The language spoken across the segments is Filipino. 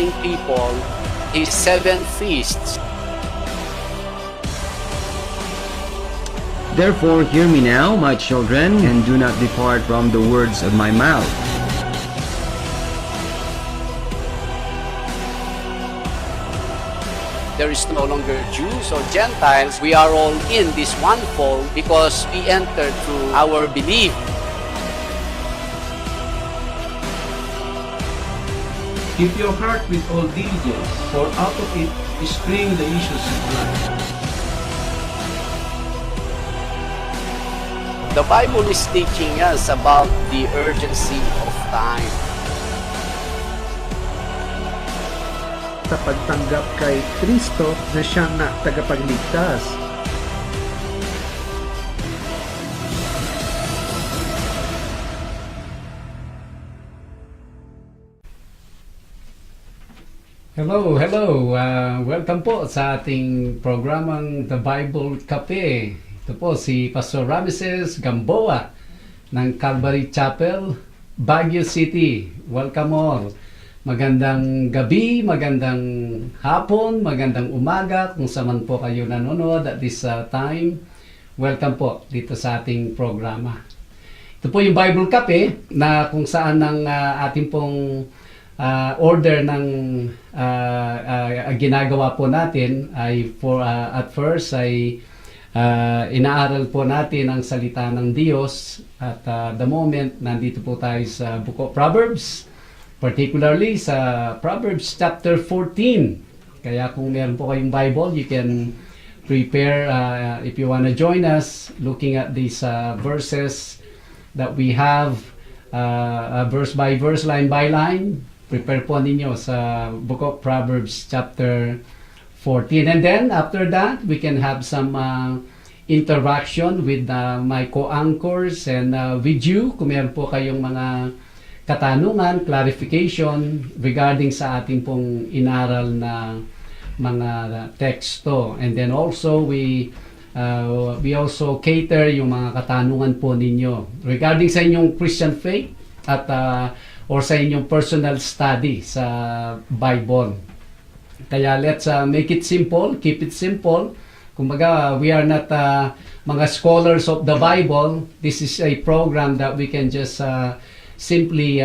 telling people his 7 feasts. Therefore hear me now, my children, and do not depart from the words of my mouth. There is no longer Jews or Gentiles. We are all in this one fold because we entered through our belief. Keep your heart with all diligence, for out of it spring the issues of life. The Bible is teaching us about the urgency of time. Sa pagtanggap kay Kristo na siyang tagapagligtas. Hello. Welcome po sa ating programang The Bible Cafe. Ito po si Pastor Ramesses Gamboa ng Calvary Chapel, Baguio City. Welcome all. Magandang gabi, magandang hapon, magandang umaga kung saan po kayo nanonood at this time. Welcome po dito sa ating programa. Ito po yung Bible Cafe na kung saan ang ating pong order ng ginagawa po natin ay at first ay inaaral po natin ang salita ng Diyos at the moment nandito po tayo sa Book of Proverbs, particularly sa Proverbs chapter 14. Kaya kung meron po kayong Bible, you can prepare if you want to join us looking at these verses that we have verse by verse, line by line. Prepare po ninyo sa Book of Proverbs chapter 14. And then after that, we can have some interaction with my co-anchors and with you kung meron po kayong mga katanungan, clarification regarding sa ating pong inaral na mga teksto. And then also we also cater yung mga katanungan po ninyo regarding sa inyong Christian faith at or sa inyong personal study sa Bible. Kaya let's make it simple, keep it simple. Kumbaga, we are not mga scholars of the Bible. This is a program that we can just simply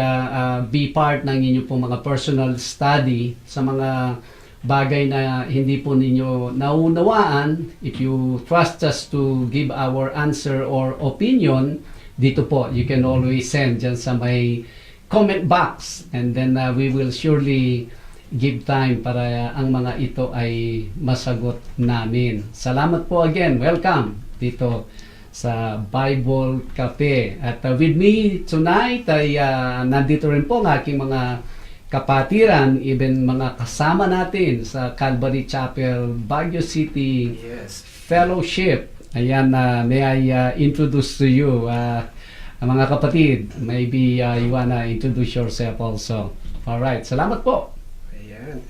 be part ng inyong pong mga personal study sa mga bagay na hindi po ninyo naunawaan. If you trust us to give our answer or opinion, dito po, you can always send dyan sa may comment box and then we will surely give time para ang mga ito ay masagot namin. Salamat po again. Welcome dito sa Bible Cafe. At with me tonight ay nandito rin po ang aking mga kapatiran, even mga kasama natin sa Calvary Chapel, Baguio City Fellowship. Ayan, may I introduce to you, mga kapatid. Maybe you wanna introduce yourself also. Alright, salamat po. Ayan.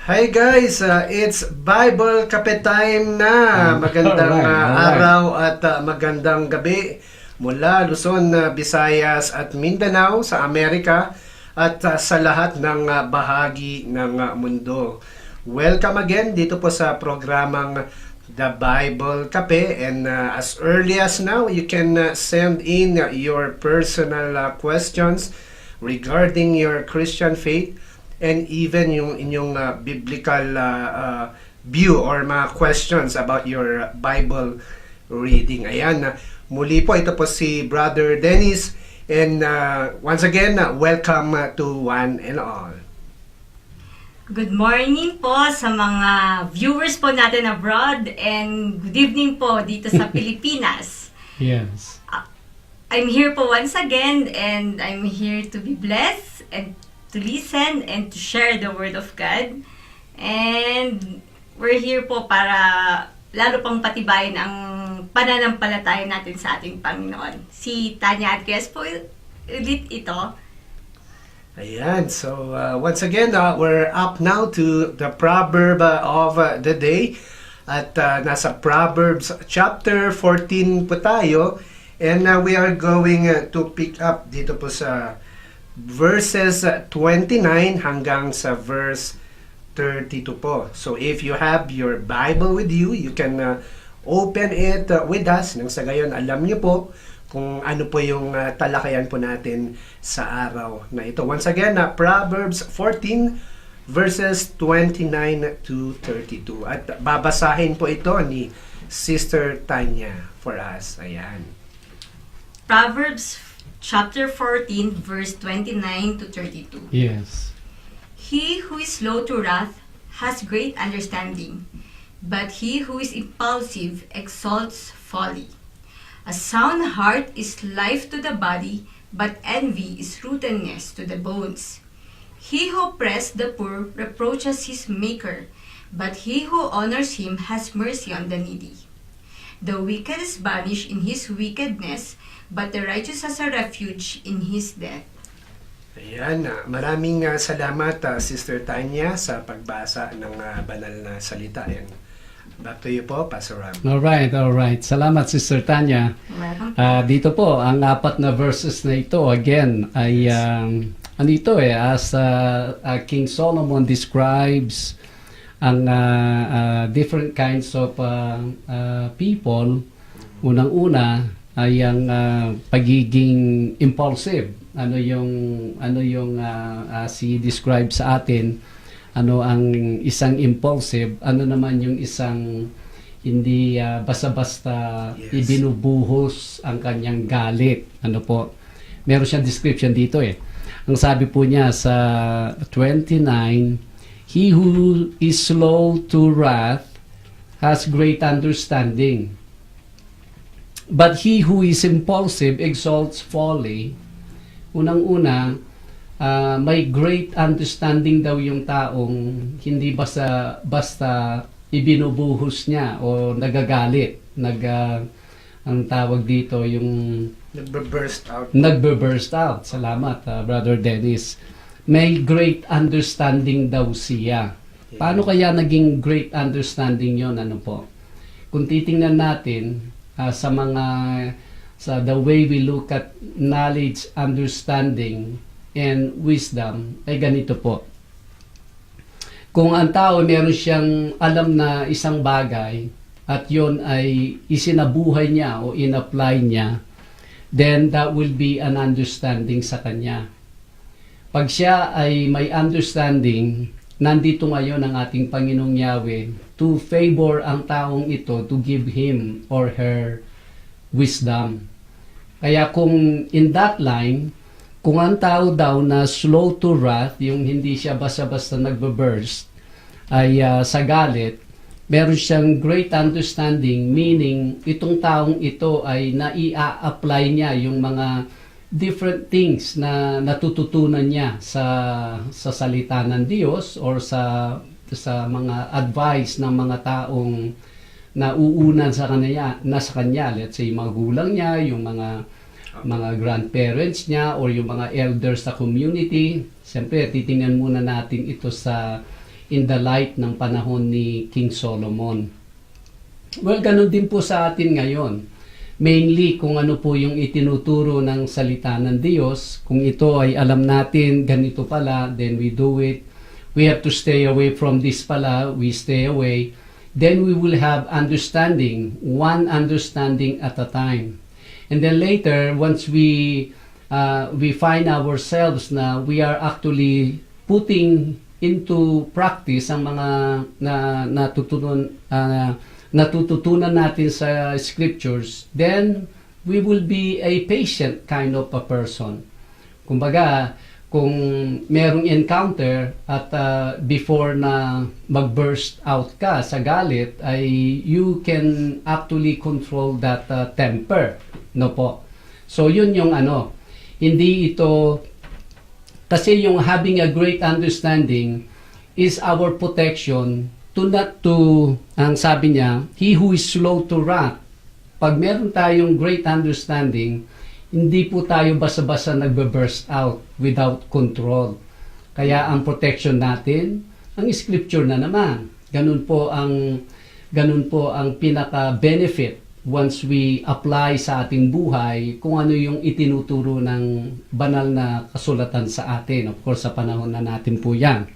Hi guys, it's Bible Cafe time na. Magandang araw at magandang gabi mula Luzon, Visayas at Mindanao sa Amerika at sa lahat ng bahagi ng mundo. Welcome again dito po sa programang The Bible Cafe, and as early as now you can send in your personal questions regarding your Christian faith and even yung inyong biblical view or mga questions about your Bible reading. Ayan, muli po ito po si Brother Dennis, and once again, welcome to one and all. Good morning po sa mga viewers po natin abroad, and good evening po dito sa Pilipinas. Yes. I'm here po once again, and I'm here to be blessed and to listen and to share the Word of God. And we're here po para lalo pang patibayin ang pananampalataya natin sa ating Panginoon. Si Tanya Adquies po ulit ito. Ayan, so once again, we're up now to the proverb of the day. At nasa Proverbs chapter 14 po tayo. And we are going to pick up dito po sa verses 29 hanggang sa verse 32 po. So if you have your Bible with you, you can open it with us. Nang sa gayon, alam niyo po kung ano po yung talakayan po natin sa araw na ito. Once again, Proverbs 14 verses 29 to 32. At babasahin po ito ni Sister Tanya for us. Ayan. Proverbs chapter 14, verse 29 to 32. Yes. He who is slow to wrath has great understanding, but he who is impulsive exalts folly. A sound heart is life to the body, but envy is rottenness to the bones. He who oppresses the poor reproaches his maker, but he who honors him has mercy on the needy. The wicked is banished in his wickedness, but the righteous has a refuge in his death. Ayan, maraming salamat Sister Tanya sa pagbasa ng banal na salita. And back to you po, Pastor Ram. Alright. Salamat, Sister Tanya. Welcome. Dito po, ang 4 na verses na ito, again, ay ano ito as King Solomon describes ang different kinds of people. Unang-una ay ang pagiging impulsive. Ano yung si describe sa atin, ano ang isang impulsive, ano naman yung isang hindi basta-basta ibinubuhos ang kanyang galit. Ano po? Meron siyang description dito eh. Ang sabi po niya sa 29, he who is slow to wrath has great understanding. But he who is impulsive exalts folly. Unang-una, may great understanding daw yung taong hindi basta ibinubuhos niya o nagagalit. Ang tawag dito yung Nagbe-burst out. Salamat, Brother Dennis. May great understanding daw siya. Paano kaya naging great understanding yon? Ano po? Kung titingnan natin sa the way we look at knowledge, understanding, and wisdom, ay ganito po. Kung ang tao meron siyang alam na isang bagay at yon ay isinabuhay niya o in-apply niya, then that will be an understanding sa kanya. Pag siya ay may understanding, nandito ngayon ang ating Panginoong Yahweh to favor ang taong ito, to give him or her wisdom. Kaya kung in that line, kung ang tao daw na slow to wrath, yung hindi siya basta-basta nagbe-burst, ay sa galit, meron siyang great understanding, meaning itong taong ito ay naia-apply niya yung mga different things na natututunan niya sa salita ng Diyos or sa mga advice ng mga taong nauunan sa kanya, let's say mga gulang niya, yung mga grandparents niya or yung mga elders sa community. Siyempre, titingnan muna natin ito in the light ng panahon ni King Solomon. Well, ganun din po sa atin ngayon. Mainly kung ano po yung itinuturo ng salita ng Diyos. Kung ito ay alam natin, ganito pala, then we do it. We have to stay away from this pala, we stay away. Then we will have understanding, one understanding at a time. And then later, once we find ourselves na we are actually putting into practice ang mga natututunan natin sa scriptures, then we will be a patient kind of a person. Kumbaga, kung merong encounter at before na mag-burst out ka sa galit, ay you can actually control that temper. No po. So yun yung hindi ito, kasi yung having a great understanding is our protection ang sabi niya, he who is slow to wrath. Pag meron tayong great understanding, hindi po tayo basta-basta nagbe-burst out without control. Kaya ang protection natin, ang scripture na naman. Ganun po ang pinaka-benefit once we apply sa ating buhay kung ano yung itinuturo ng banal na kasulatan sa atin. Of course, sa panahon na natin po yan.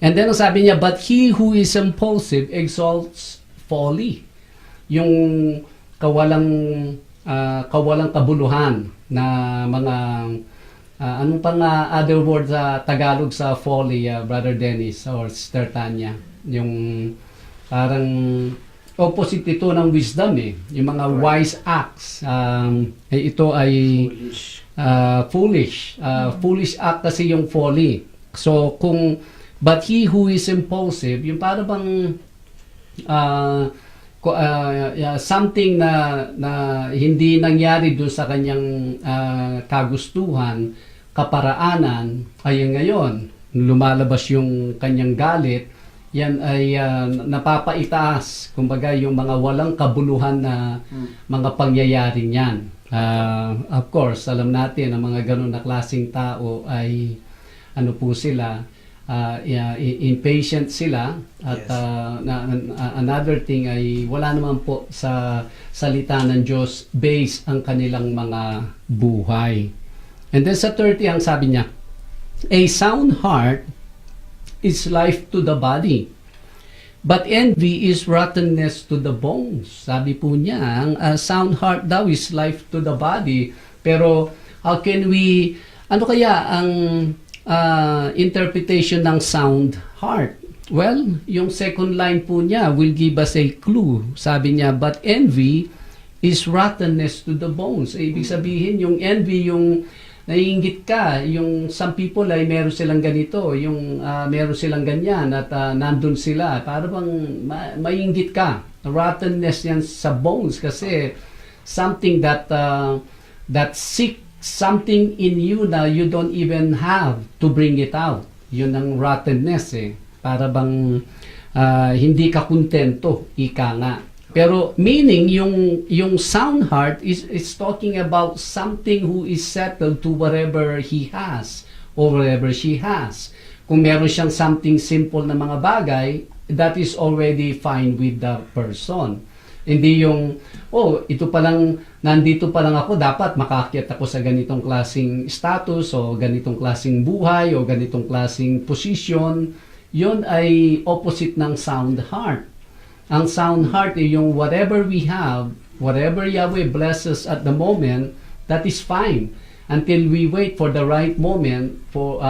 And then, sabi niya, but he who is impulsive exalts folly. Yung kawalang kabuluhan na mga anong pang other word sa Tagalog sa folly, Brother Dennis or Sister Tanya? Yung parang opposite ito ng wisdom yung mga wise acts. Ito ay foolish. Foolish act kasi yung folly. So but he who is impulsive, yung para bang something na hindi nangyari doon sa kanyang kagustuhan, kaparaanan, ay ngayon, lumalabas yung kanyang galit, yan ay napapaitaas, kumbaga yung mga walang kabuluhan na mga pangyayari niyan. Of course, alam natin, ang mga ganun na klaseng tao ay ano po sila, impatient sila at another thing ay wala naman po sa salita ng Diyos based ang kanilang mga buhay. And then sa 30 ang sabi niya, a sound heart is life to the body, but envy is rottenness to the bones. Sabi po niya, ang sound heart daw is life to the body. Pero how can we, ano kaya ang interpretation ng sound heart? Well, yung second line po niya will give us a clue. Sabi niya, but envy is rottenness to the bones. Ibig sabihin, yung envy, yung naiinggit ka, yung some people ay meron silang ganito, yung meron silang ganyan at nandun sila. Para bang maiinggit ka. Rottenness yan sa bones kasi something that seek something in you na you don't even have to bring it out. Yun ang rottenness Para bang hindi ka kontento, ika nga. Pero meaning yung sound heart is talking about something who is settled to whatever he has or whatever she has. Kung meron siyang something simple na mga bagay, that is already fine with the person. Hindi yung, ito palang, nandito pa lang ako, dapat makaakyat ako sa ganitong klaseng status o ganitong klaseng buhay o ganitong klaseng position. Yun ay opposite ng sound heart. Ang sound heart ay yung whatever we have, whatever Yahweh blesses at the moment, that is fine. Until we wait for the right moment for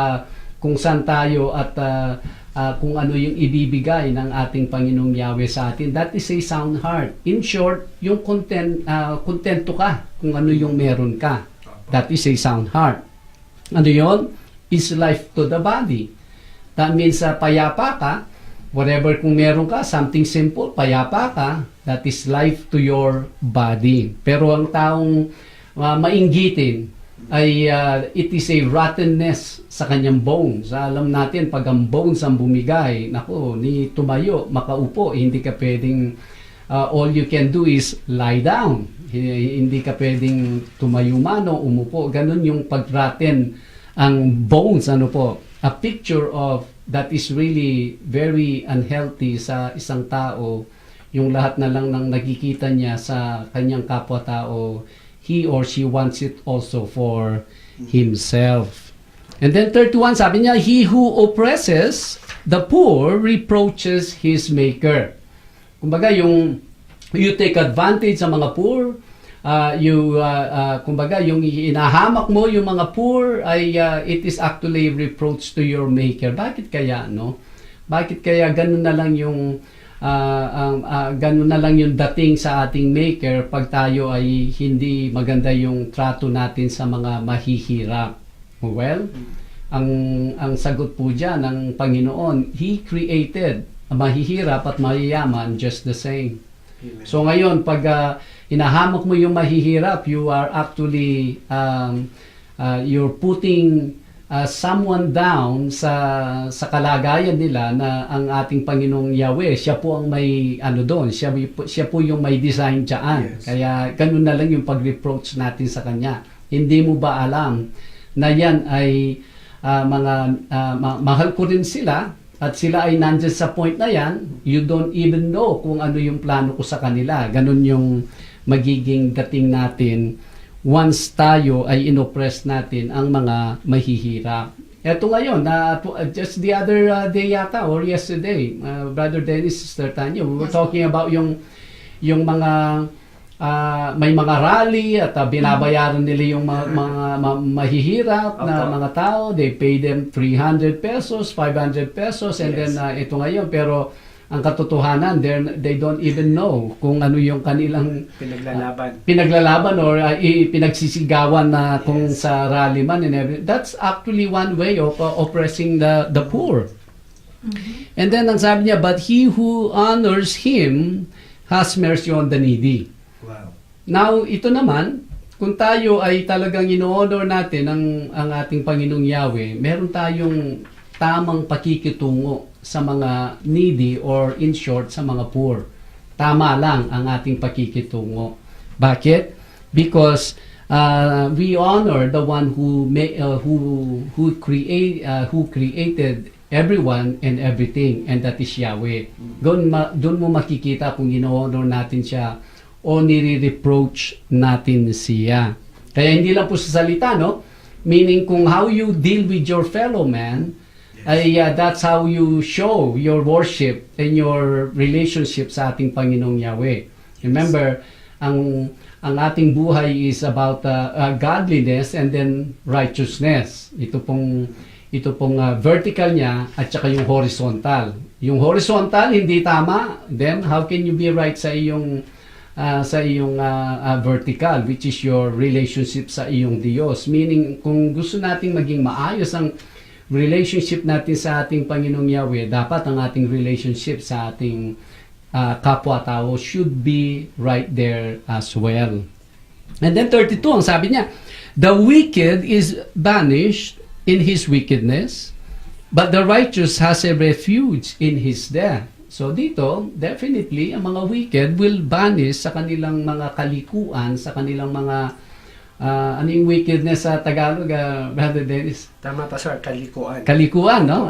kung saan tayo at kung ano yung ibibigay ng ating Panginoong Yahweh sa atin. That is a sound heart. In short, yung kontento ka kung ano yung meron ka. That is a sound heart. Ano yun? Is life to the body. That means payapa ka, whatever kung meron ka, something simple, payapa ka, that is life to your body. Pero ang taong mainggitin ay it is a rottenness sa kanyang bones. Alam natin, pag ang bones ang bumigay, ni tumayo, makaupo, hindi ka pwedeng, all you can do is lie down. Hindi ka pwedeng tumayo man o umupo. Ganun yung pag-rotten ang bones, a picture of that is really very unhealthy sa isang tao, yung lahat na lang ng nakikita niya sa kanyang kapwa-tao, he or she wants it also for himself. And then 31, sabi niya, he who oppresses the poor reproaches his maker. Kumbaga, you take advantage sa mga poor, kumbaga, yung inahamak mo yung mga poor ay it is actually reproach to your maker. Bakit kaya, no? Bakit kaya ganun na lang yung dating sa ating maker pag tayo ay hindi maganda yung trato natin sa mga mahihirap? Well, ang sagot po diyan ng Panginoon, He created mahihirap at mayayaman just the same. Amen. So ngayon, pag hinahamok mo yung mahihirap, you are actually you're putting someone down sa kalagayan nila na ang ating Panginoong Yahweh, siya po ang may doon, siya po yung may design diyan. Yes. Kaya ganun na lang yung pag-reproach natin sa kanya. Hindi mo ba alam na yan ay mahal ko rin sila at sila ay nandyan sa point na yan, you don't even know kung ano yung plano ko sa kanila. Ganun yung magiging dating natin once tayo ay inoppress natin ang mga mahihirap. Eto ngayon, just the other day yata or yesterday, Brother Dennis, Sister Tanya, we were talking about yung mga may mga rally at binabayaran nila yung mga mahihirap na mga tao. They pay them 300 pesos, 500 pesos, and then ito ngayon. Pero ang katotohanan, they don't even know kung ano yung kanilang pinaglalaban or pinagsisigawan na kung sa rally man and everything. That's actually one way of oppressing the poor. And then ang sabi niya, but he who honors him has mercy on the needy. Wow. Now, ito naman, kung tayo ay talagang ino-honor natin ang ating Panginoong Yahweh, meron tayong tamang pakikitungo sa mga needy or in short sa mga poor. Tama lang ang ating pakikitungo. Bakit? Because we honor the one who created everyone and everything, and that is Yahweh. Doon mo makikita kung ino-honor natin siya o nire-reproach natin siya. Kaya hindi lang po sa salita, no? Meaning kung how you deal with your fellow man, that's how you show your worship and your relationship sa ating Panginoong Yahweh. Remember, ang ating buhay is about godliness and then righteousness. Ito pong vertical niya at saka yung horizontal. Yung horizontal hindi tama, then how can you be right sa iyong vertical, which is your relationship sa iyong Diyos? Meaning, kung gusto nating maging maayos ang relationship natin sa ating Panginoong Yahweh, dapat ang ating relationship sa ating kapwa-tao should be right there as well. And then 32, ang sabi niya, the wicked is banished in his wickedness, but the righteous has a refuge in his death. So dito, definitely, ang mga wicked will vanish sa kanilang mga kalikuan, sa kanilang mga ano yung wickedness sa Tagalog, Brother Dennis? Tama pa, sir, kalikuan. Kalikuan, no?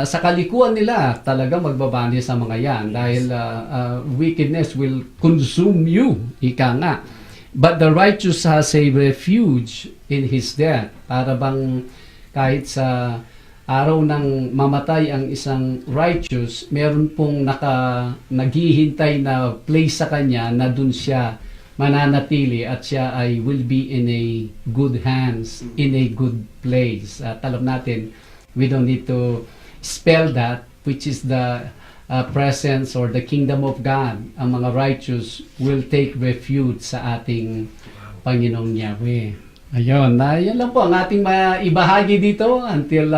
Sa kalikuan nila, talaga magbabani sa mga yan dahil wickedness will consume you, ika nga. But the righteous has a refuge in his death. Para bang kahit sa araw ng mamatay ang isang righteous, meron pong naghihintay na place sa kanya na dun siya mananatili at siya ay will be in a good hands, in a good place. Alam natin, we don't need to spell that, which is the presence or the kingdom of God. Ang mga righteous will take refuge sa ating Panginoong Yahweh. Ayun, yan lang po ang ating maibahagi dito until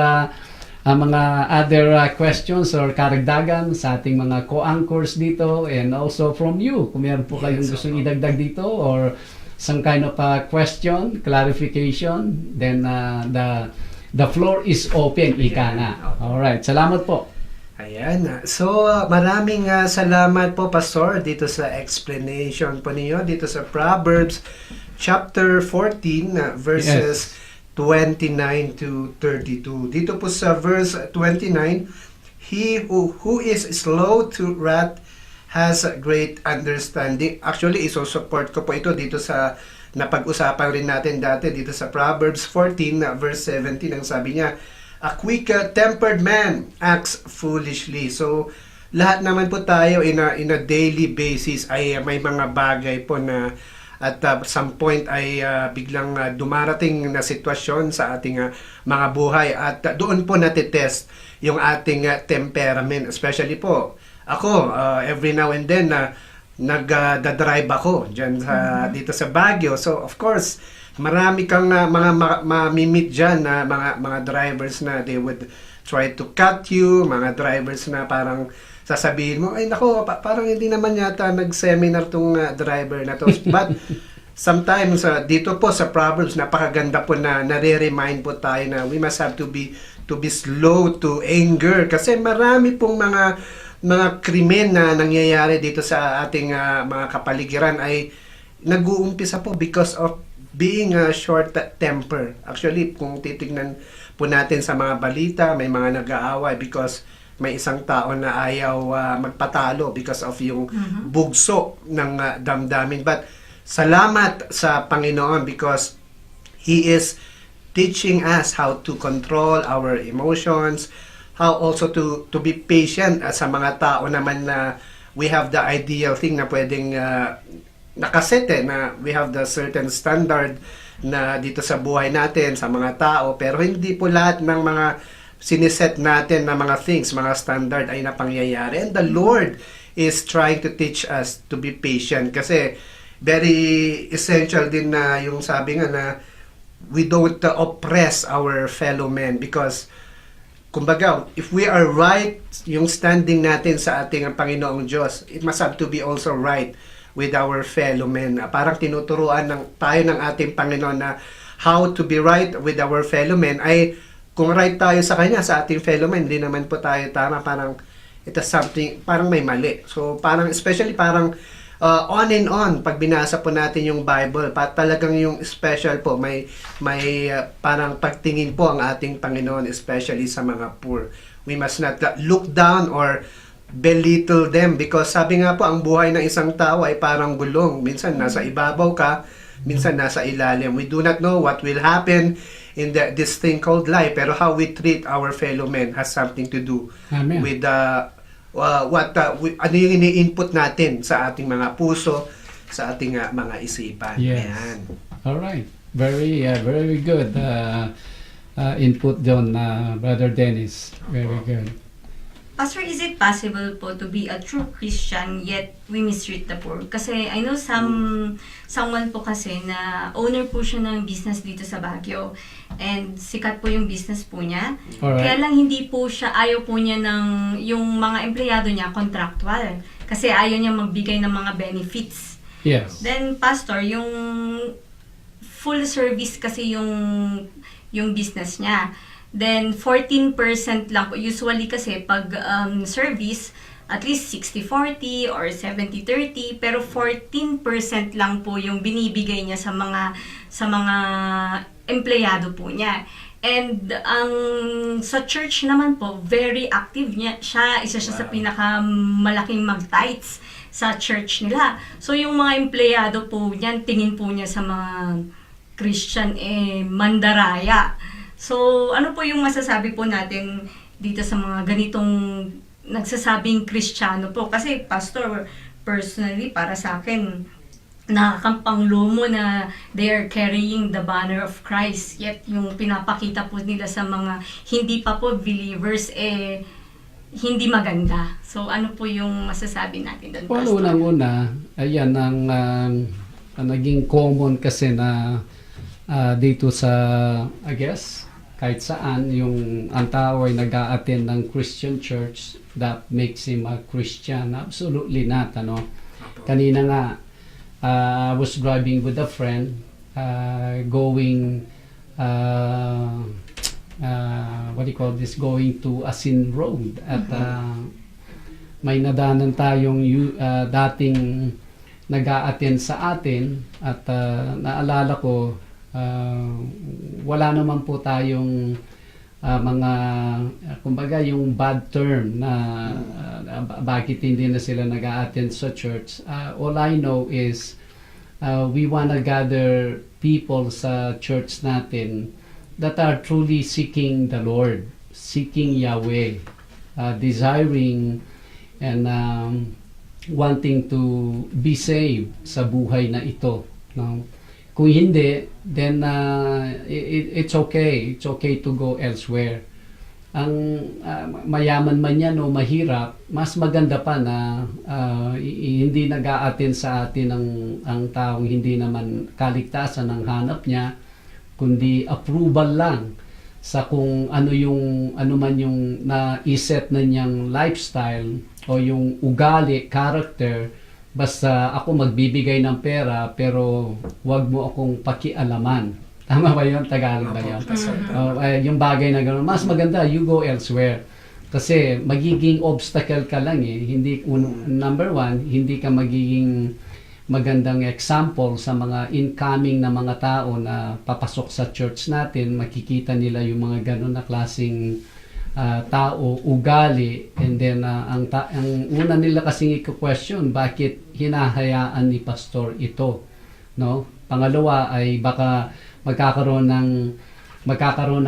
ang mga other questions or karagdagan sa ating mga co-anchors dito, and also from you kung meron po kayong gustong idagdag dito or some kind of question, clarification, then the floor is open, ika na. Alright, salamat po. Ayan. So, maraming salamat po, Pastor, dito sa explanation po ninyo, dito sa Proverbs chapter 14, verses 29 to 32. Dito po sa verse 29, he who is slow to wrath has great understanding. Actually, iso-support ko po ito dito sa napag-usapan rin natin dati dito sa Proverbs 14, verse 17. Ang sabi niya, a quick-tempered man acts foolishly. So, lahat naman po tayo in a daily basis ay may mga bagay po na at some point ay biglang dumarating na sitwasyon sa ating mga buhay at doon po natitest yung ating temperament. Especially po, ako, every now and then nagdadrive ako dyan dito sa Baguio. So, of course, marami kang mga mamimit dyan na mga drivers na they would try to cut you, mga drivers na parang sasabihin mo, ay nako, parang hindi naman yata nag-seminar tong driver na to. But sometimes dito po sa Proverbs, napakaganda po na nare-remind po tayo na we must have to be slow to anger kasi marami pong mga krimen na nangyayari dito sa ating mga kapaligiran ay nag-uumpisa po because of being short temper. Actually, kung titignan po natin sa mga balita, may mga nag-aaway because may isang tao na ayaw magpatalo because of yung bugso ng damdamin. But salamat sa Panginoon because He is teaching us how to control our emotions, how also to be patient sa mga tao naman na we have the ideal thing na pwedeng nakaset na we have the certain standard na dito sa buhay natin, sa mga tao, pero hindi po lahat ng mga siniset natin na mga things, mga standard ay napangyayari. And the Lord is trying to teach us to be patient kasi very essential din na yung sabi nga na we don't oppress our fellow men because kumbaga, if we are right, yung standing natin sa ating Panginoong Diyos, it must have to be also right with our fellow men. Parang tinuturuan tayo ng ating Panginoon na how to be right with our fellow men ay kung right tayo sa Kanya, sa ating fellow men, hindi naman po tayo tama. Parang it is something, parang may mali. So parang, especially parang on and on, pag binasa po natin yung Bible, talagang yung special po, may parang pagtingin po ang ating Panginoon, especially sa mga poor. We must not look down or belittle them because sabi nga po, ang buhay ng isang tao ay parang gulong. Minsan nasa ibabaw ka, minsan nasa ilalim. We do not know what will happen in this thing called life, pero how we treat our fellow men has something to do Amen. with ano yung ini-input natin sa ating mga puso, sa ating mga isipan. Yes. Ayan. All right. Very good input doon, Brother Dennis. Very good. Pastor, is it possible po to be a true Christian yet we mistreat the poor? Kasi I know someone po kasi na owner po siya ng business dito sa Baguio and sikat po yung business po niya. Alright. Kaya lang hindi po siya, ayaw po niya ng yung mga empleyado niya contractual kasi ayaw niya magbigay ng mga benefits. Yes. Then Pastor, yung full service kasi yung business niya. Then 14% lang po. Usually kasi pag service, at least 60-40 or 70-30, pero 14% lang po yung binibigay niya sa mga empleyado po niya. And sa church naman po, very active siya. Isa siya sa pinakamalaking mag-tithes sa church nila. So yung mga empleyado po niyan, tingin po niya sa mga Christian mandaraya. So, ano po yung masasabi po natin dito sa mga ganitong nagsasabing Kristiyano po? Kasi, Pastor, personally, para sa akin, nakakampanglumo na they are carrying the banner of Christ. Yet, yung pinapakita po nila sa mga hindi pa po believers, hindi maganda. So, ano po yung masasabi natin doon, Well, Pastor? unang-una, ayan, ang naging common kasi na dito sa, I guess, kahit saan, ang tao ay nag-a-attend ng Christian church, that makes him a Christian. Absolutely not, ano. Kanina nga, I was driving with a friend, going, what do you call this, going to Asin Road. At may nadanan tayong dating nag-a-attend sa atin, at naalala ko, wala naman po tayong mga kumbaga yung bad term na bakit hindi na sila nag-a-attend sa church. All I know is we wanna gather people sa church natin that are truly seeking the Lord, seeking Yahweh, desiring and wanting to be saved sa buhay na ito, no? Kung hindi, then it's okay. It's okay to go elsewhere. Ang mayaman man yan o mahirap, mas maganda pa na hindi nag-a-attend sa atin ang taong hindi naman kaligtasan ang hanap niya, kundi approval lang sa kung ano man yung na-iset na niyang lifestyle o yung ugali, character. Basta ako magbibigay ng pera pero wag mo akong pakialaman. Tama ba yun? Tagalog ba yun? Yung bagay na gano'n. Mas maganda, you go elsewhere. Kasi magiging obstacle ka lang eh. Number one, hindi ka magiging magandang example sa mga incoming na mga tao na papasok sa church natin. Makikita nila yung mga gano'n na klaseng tao, ugali, and then ang una nila kasing i-question, bakit hinahayaan ni pastor ito? no? Pangalawa ay baka magkakaroon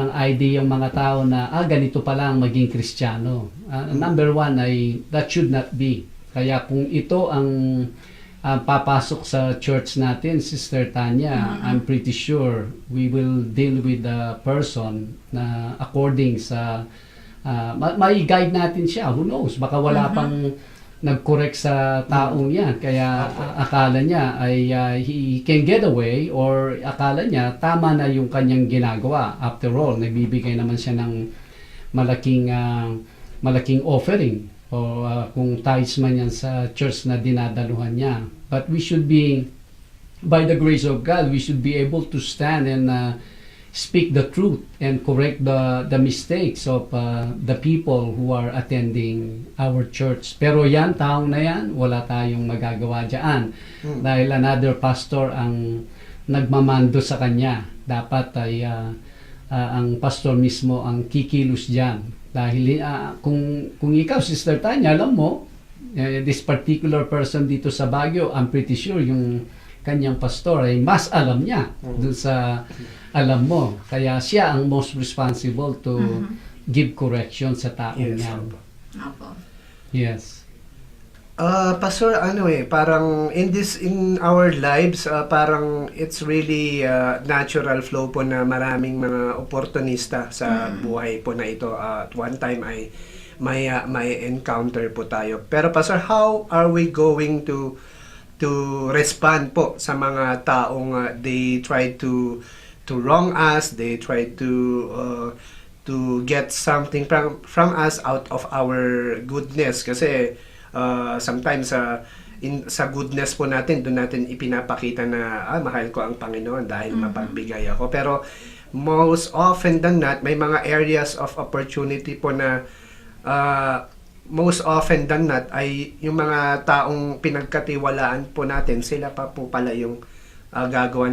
ng idea yung mga tao na ganito pala ang maging Kristiyano. Number one ay that should not be. Kaya kung ito ang papasok sa church natin, Sister Tanya, I'm pretty sure we will deal with the person na according sa may guide natin siya. Who knows? Baka wala pang nag-correct sa taong yan. Kaya akala niya ay he can get away or akala niya tama na yung kanyang ginagawa. After all, nagbibigay naman siya ng malaking offering o kung tithes man yan sa church na dinadaluhan niya. But we should be, by the grace of God, we should be able to stand and speak the truth and correct the mistakes of the people who are attending our church. Pero yan, taong na yan, wala tayong magagawa dyan. Dahil another pastor ang nagmamando sa kanya. Dapat ay ang pastor mismo ang kikilos dyan. Dahil kung ikaw, Sister Tanya, alam mo, this particular person dito sa Baguio, I'm pretty sure yung kanyang pastor ay mas alam niya dun sa alam mo. Kaya siya ang most responsible to give correction sa taong niya. Opo. Yes. Pastor, parang in our lives, parang it's really natural flow po na maraming mga oportunista sa buhay po na ito. At one time ay may encounter po tayo. Pero Pastor, how are we going to respond po sa mga taong they try to wrong us, they try to get something from us out of our goodness? Kasi sometimes sa goodness po natin, doon natin ipinapakita na mahal ko ang Panginoon dahil mapagbigay ako. Pero most often than not, may mga areas of opportunity po na most often than not ay yung mga taong pinagkatiwalaan po natin, sila pa po pala yung maggagawa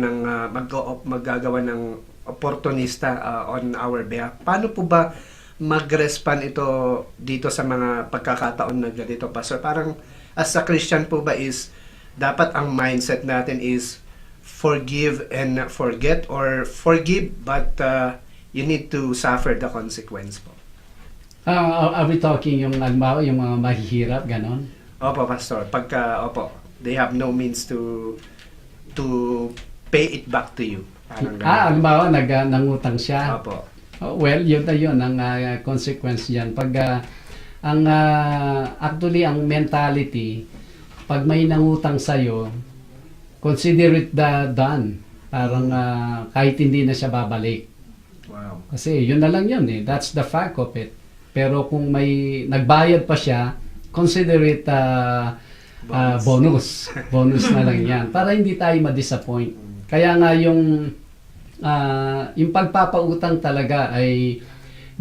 ng opportunista on our behalf. Paano po ba mag-respond ito dito sa mga pagkakataon na ganito, Pastor? Parang as a Christian po ba is dapat ang mindset natin is forgive and forget, or forgive but you need to suffer the consequence po? Are we talking yung mga mahihirap, ganon? Opo, Pastor. They have no means to pay it back to you. Parang ganun. Nangutang siya. Opo. Well, yun ang consequence yan. Actually, ang mentality, pag may nangutang sa'yo, consider it done. Parang kahit hindi na siya babalik. Wow. Kasi yun na lang yun eh. That's the fact of it. Pero kung may nagbayad pa siya, consider it bonus. Bonus na lang yan. Para hindi tayo ma-disappoint. Kaya nga yung pagpapautang talaga ay,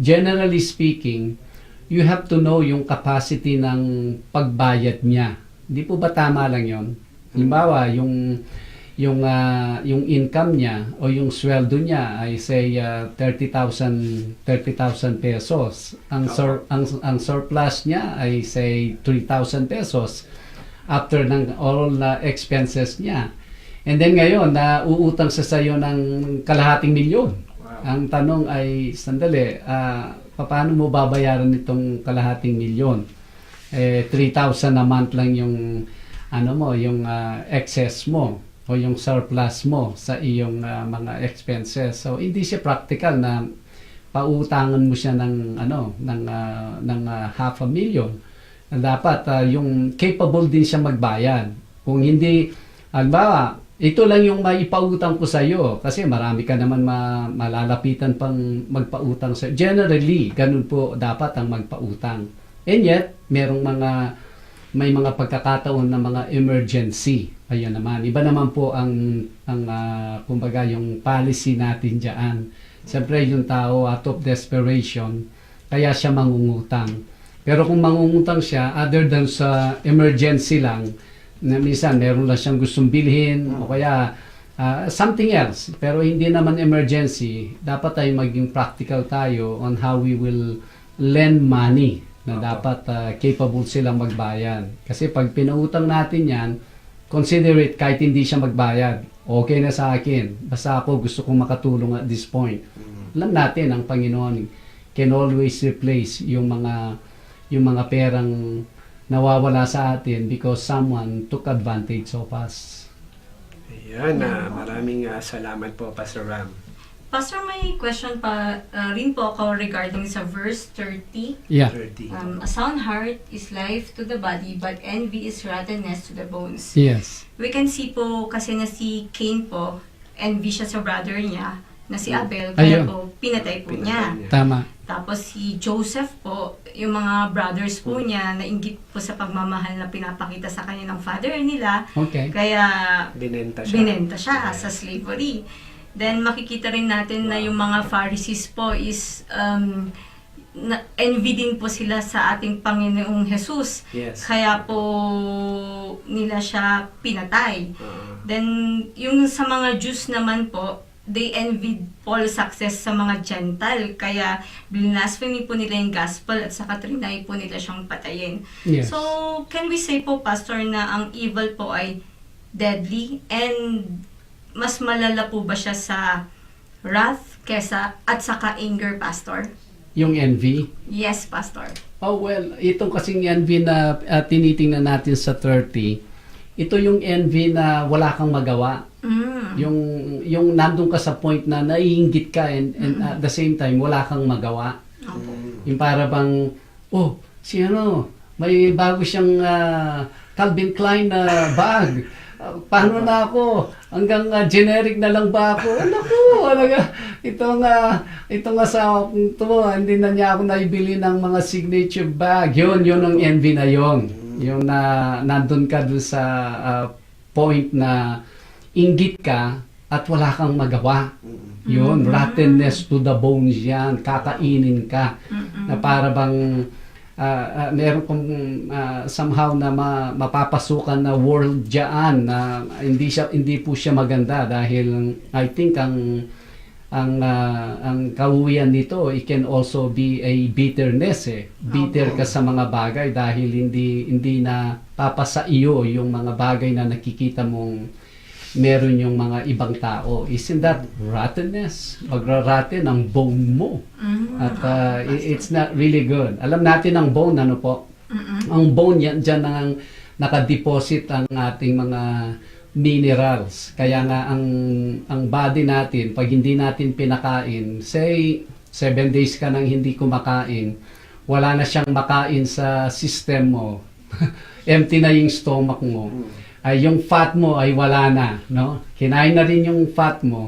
generally speaking, you have to know yung capacity ng pagbayad niya. Hindi po ba tama lang yon? Halimbawa, yung income niya o yung sweldo niya ay say 30,000 pesos. Ang surplus niya ay say 3,000 pesos after ng all expenses niya. And then ngayon, uutang sa sayo ng kalahating milyon. Wow. Ang tanong ay, sandali, paano mo babayaran itong kalahating milyon? 3,000 a month lang yung yung excess mo o yung surplus mo sa iyong mga expenses. So hindi siya practical na pautangan mo siya ng ng 500,000. Dapat yung capable din siya magbayad. Kung hindi, halimbawa, ito lang yung maipautang ko sa iyo kasi marami ka naman malalapitan pang magpautang sa. Generally, ganun po dapat ang magpautang. And yet, may mga pagkakataon na mga emergency. Ayun naman. Iba naman po ang kumbaga yung policy natin diyan. Siyempre yung tao out of desperation kaya siya mangungutang. Pero kung mangungutang siya other than sa emergency lang, na minsan meron lang siyang gustong bilhin o kaya something else, pero hindi naman emergency, dapat ay maging practical tayo on how we will lend money na dapat capable silang magbayad. Kasi pag pinautang natin yan, consider it kahit hindi siya magbayad. okay na sa akin. Basta ako gusto kong makatulong at this point. Alam natin, ang Panginoon can always replace yung mga perang nawawala sa atin because someone took advantage of us. Ayan, maraming salamat po, Pastor Ram. Pastor, may question pa rin po ako regarding sa verse 30. Yeah. 30. A sound heart is life to the body, but envy is rottenness to the bones. Yes. We can see po kasi na si Cain po, envy siya sa brother niya, na si Abel, Ayun. kaya po pinatay po niya. Tama. Tapos si Joseph po, yung mga brothers po niya, nainggit po sa pagmamahal na pinapakita sa kanya ng father nila, Okay. kaya Binenta siya. sa slavery. Then makikita rin natin na yung mga Pharisees po is envy din po sila sa ating Panginoong Jesus. Yes. Kaya po nila siya pinatay. Then yung sa mga Jews naman po, they envied Paul's success sa mga Gentile. Kaya blasphemy po nila yung gospel at saka trinay po nila siyang patayin. Yes. So, can we say po, Pastor, na ang evil po ay deadly and mas malala po ba siya sa wrath kesa at saka anger, Pastor? Yung envy. Yes, Pastor. Oh well, itong kasing envy na tinitingnan natin sa 30, ito yung envy na wala kang magawa. Yung nandun ka sa point na naiinggit ka and at the same time wala kang magawa. Yung para bang, oh, may bago siyang Calvin Klein na bag. Paano na ako? Hanggang generic na lang ba ako? Ito nga sa hindi na niya ako naibili ng mga signature bag. Yun ang envy na yun. Yung nandun ka doon sa point na inggit ka at wala kang magawa. Yun, rottenness to the bones yan. Kakainin ka. Na para bang meron kong somehow na mapapasukan na world dyan na hindi po siya maganda dahil I think ang kauwian nito, it can also be a bitterness bitter ka sa mga bagay dahil hindi na papasa iyo yung mga bagay na nakikita mong meron yung mga ibang tao. Isn't that rottenness? Magra-rotten ang bone mo. At it's not really good. Alam natin ang bone, ano po? Ang bone, dyan ang nakadeposit ang ating mga minerals. Kaya nga ang body natin, pag hindi natin pinakain, say 7 days ka nang hindi kumakain, wala na siyang makain sa system mo. Empty na yung stomach mo. Ay yung fat mo ay wala na, no? Kinain na rin yung fat mo.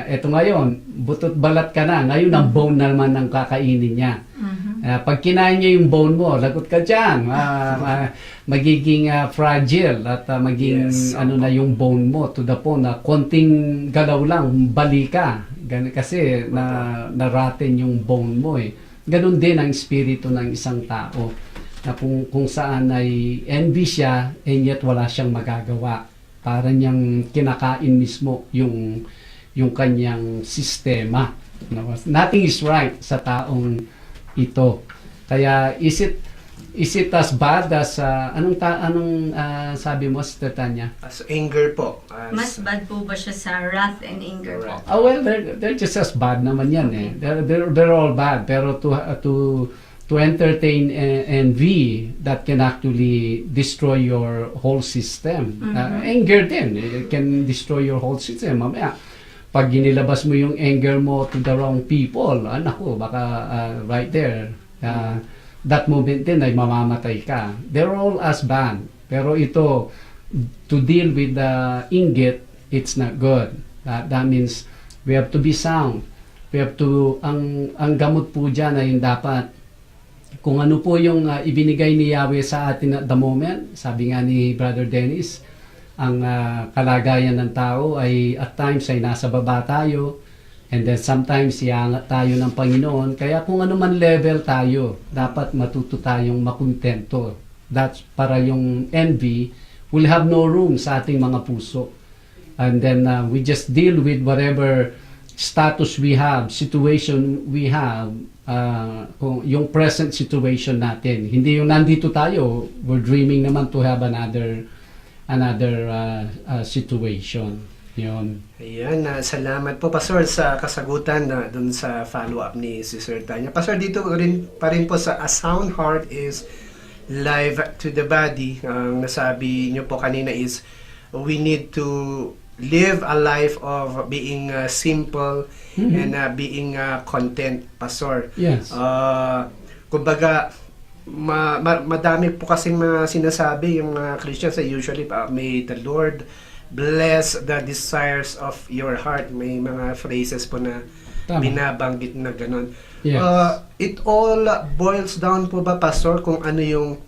Eto ngayon, butot balat ka na. Ngayon ang bone naman ang kakainin niya. Pag kinain niya yung bone mo, lagot ka dyan. Magiging fragile at maging na yung bone mo to the point na konting galaw lang, bali ka. Kasi na-rotten yung bone mo Ganon din ang espiritu ng isang tao. Na kung saan ay envy siya and yet wala siyang magagawa. Para niyang kinakain mismo yung kanyang sistema. Nothing is right sa taong ito. Kaya is it as bad as anong sabi mo, Sister Tanya? As anger po. Mas bad po ba siya sa wrath and anger po? Oh well, they're just as bad naman yan They're all bad, pero to entertain envy that can actually destroy your whole system. Anger din, it can destroy your whole system. Mamaya, pag ginilabas mo yung anger mo to the wrong people, baka right there, that moment din ay mamamatay ka. They're all as bad. Pero ito, to deal with the inggit, it's not good. That means we have to be sound. We have to, ang gamot po dyan ay dapat kung ano po yung ibinigay ni Yahweh sa atin at the moment. Sabi nga ni Brother Dennis, ang kalagayan ng tao ay at times ay nasa baba tayo and then sometimes iangat tayo ng Panginoon. Kaya kung ano man level tayo, dapat matuto tayong makontento. That's para yung envy will have no room sa ating mga puso. And then we just deal with whatever status we have, situation we have, kung yung present situation natin. Hindi yung nandito tayo, we're dreaming naman to have another situation. Yun. Ayan, salamat po Pastor sa kasagutan na dun sa follow-up ni Sister Tanya. Pastor, dito rin pa rin po sa A Sound Heart is Life to the Body. Ang nasabi niyo po kanina is we need to live a life of being simple and being content, Pastor. Yes. Kumbaga, madami po kasing mga sinasabi yung mga Christians usually, may the Lord bless the desires of your heart. May mga phrases po na Tama. binabanggit na ganun. Yes. It all boils down po ba, Pastor, kung ano yung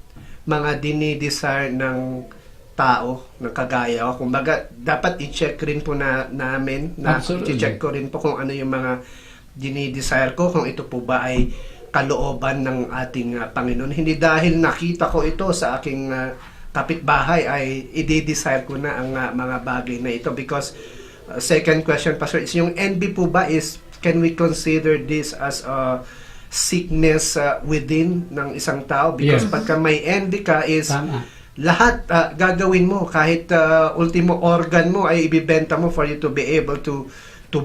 mga dinidesire ng tao, ng kagaya ko. Kumbaga, dapat i-check rin po namin, Absolutely. i-check ko rin po kung ano yung mga dinidesire ko, kung ito po ba ay kalooban ng ating Panginoon. Hindi dahil nakita ko ito sa aking kapitbahay ay i-desire ko na ang mga bagay na ito. Because second question, Pastor, is yung envy po ba is, can we consider this as a sickness within ng isang tao? Because Yes. pagka may envy ka is Tama. lahat gagawin mo, kahit ultimo organ mo ay ibibenta mo for you to be able to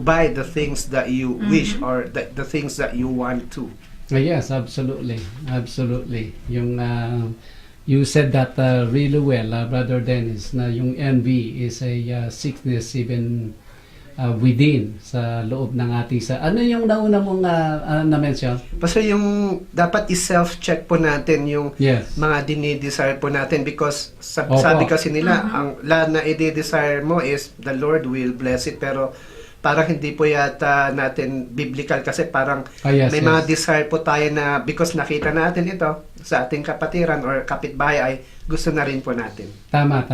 buy the things that you wish or the things that you want to. Yes, absolutely. Absolutely. Yung you said that really well, Brother Dennis, na yung envy is a sickness even within sa loob ng ating ano yung nauna mong na-mention? Kasi yung dapat i-self-check po natin yung Yes. mga dinidesire po natin because Opo. sabi kasi nila, ang lahat na i-desire mo is the Lord will bless it, pero parang hindi po yata natin biblical kasi parang Yes, may yes. mga desire po tayo na because nakita natin ito sa ating kapatiran or kapitbahay ay gusto na rin po natin. Tama.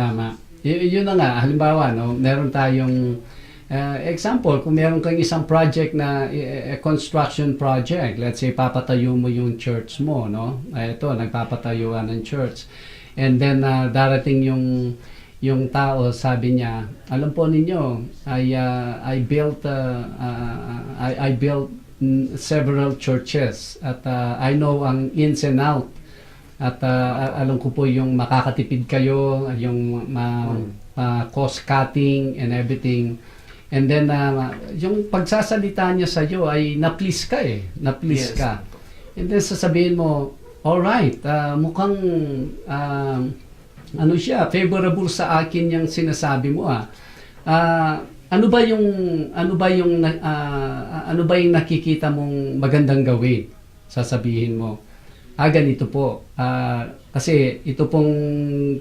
Yun na nga, halimbawa, no, meron tayong example, kung meron kang isang project na construction project, let's say papatayo mo yung church mo, no? Ito, nagpapatayuan ng church. And then darating yung tao, sabi niya, alam po ninyo, I built several churches at I know ang ins and out. At alam ko po yung makakatipid kayo, yung cost cutting and everything. And then yung pagsasalita niya sa iyo ay na-please ka na-please Yes. ka. And then sasabihin mo, alright, mukhang ano siya, favorable sa akin yung sinasabi mo ano ba yung nakikita mong magandang gawin? Sasabihin mo, ganito po. Kasi ito pong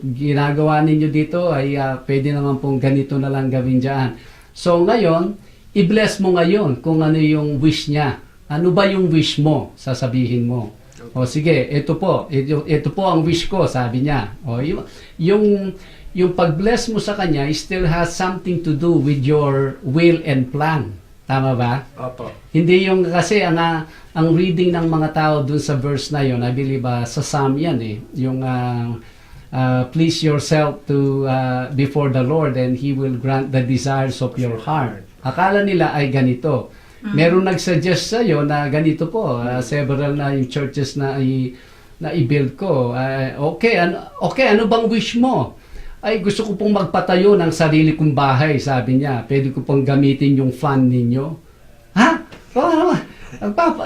ginagawa ninyo dito ay pwede naman pong ganito na lang gawin dyan. So ngayon, i-bless mo ngayon kung ano yung wish niya. Ano ba yung wish mo? Sasabihin mo. O sige, ito po ang wish ko, sabi niya. O yung pag-bless mo sa kanya still has something to do with your will and plan. Tama ba? Opo. Hindi yung kasi ang reading ng mga tao dun sa verse na yon, I believe sa Psalm yan yung please yourself to before the Lord and He will grant the desires of your heart. Akala nila ay ganito. Meron nagsuggest sa iyo na ganito po, several na yung churches na i-build ko. Okay, ano bang wish mo? Ay, gusto ko pong magpatayo ng sarili kong bahay, sabi niya. Pwede ko pong gamitin yung fund ninyo. Ha?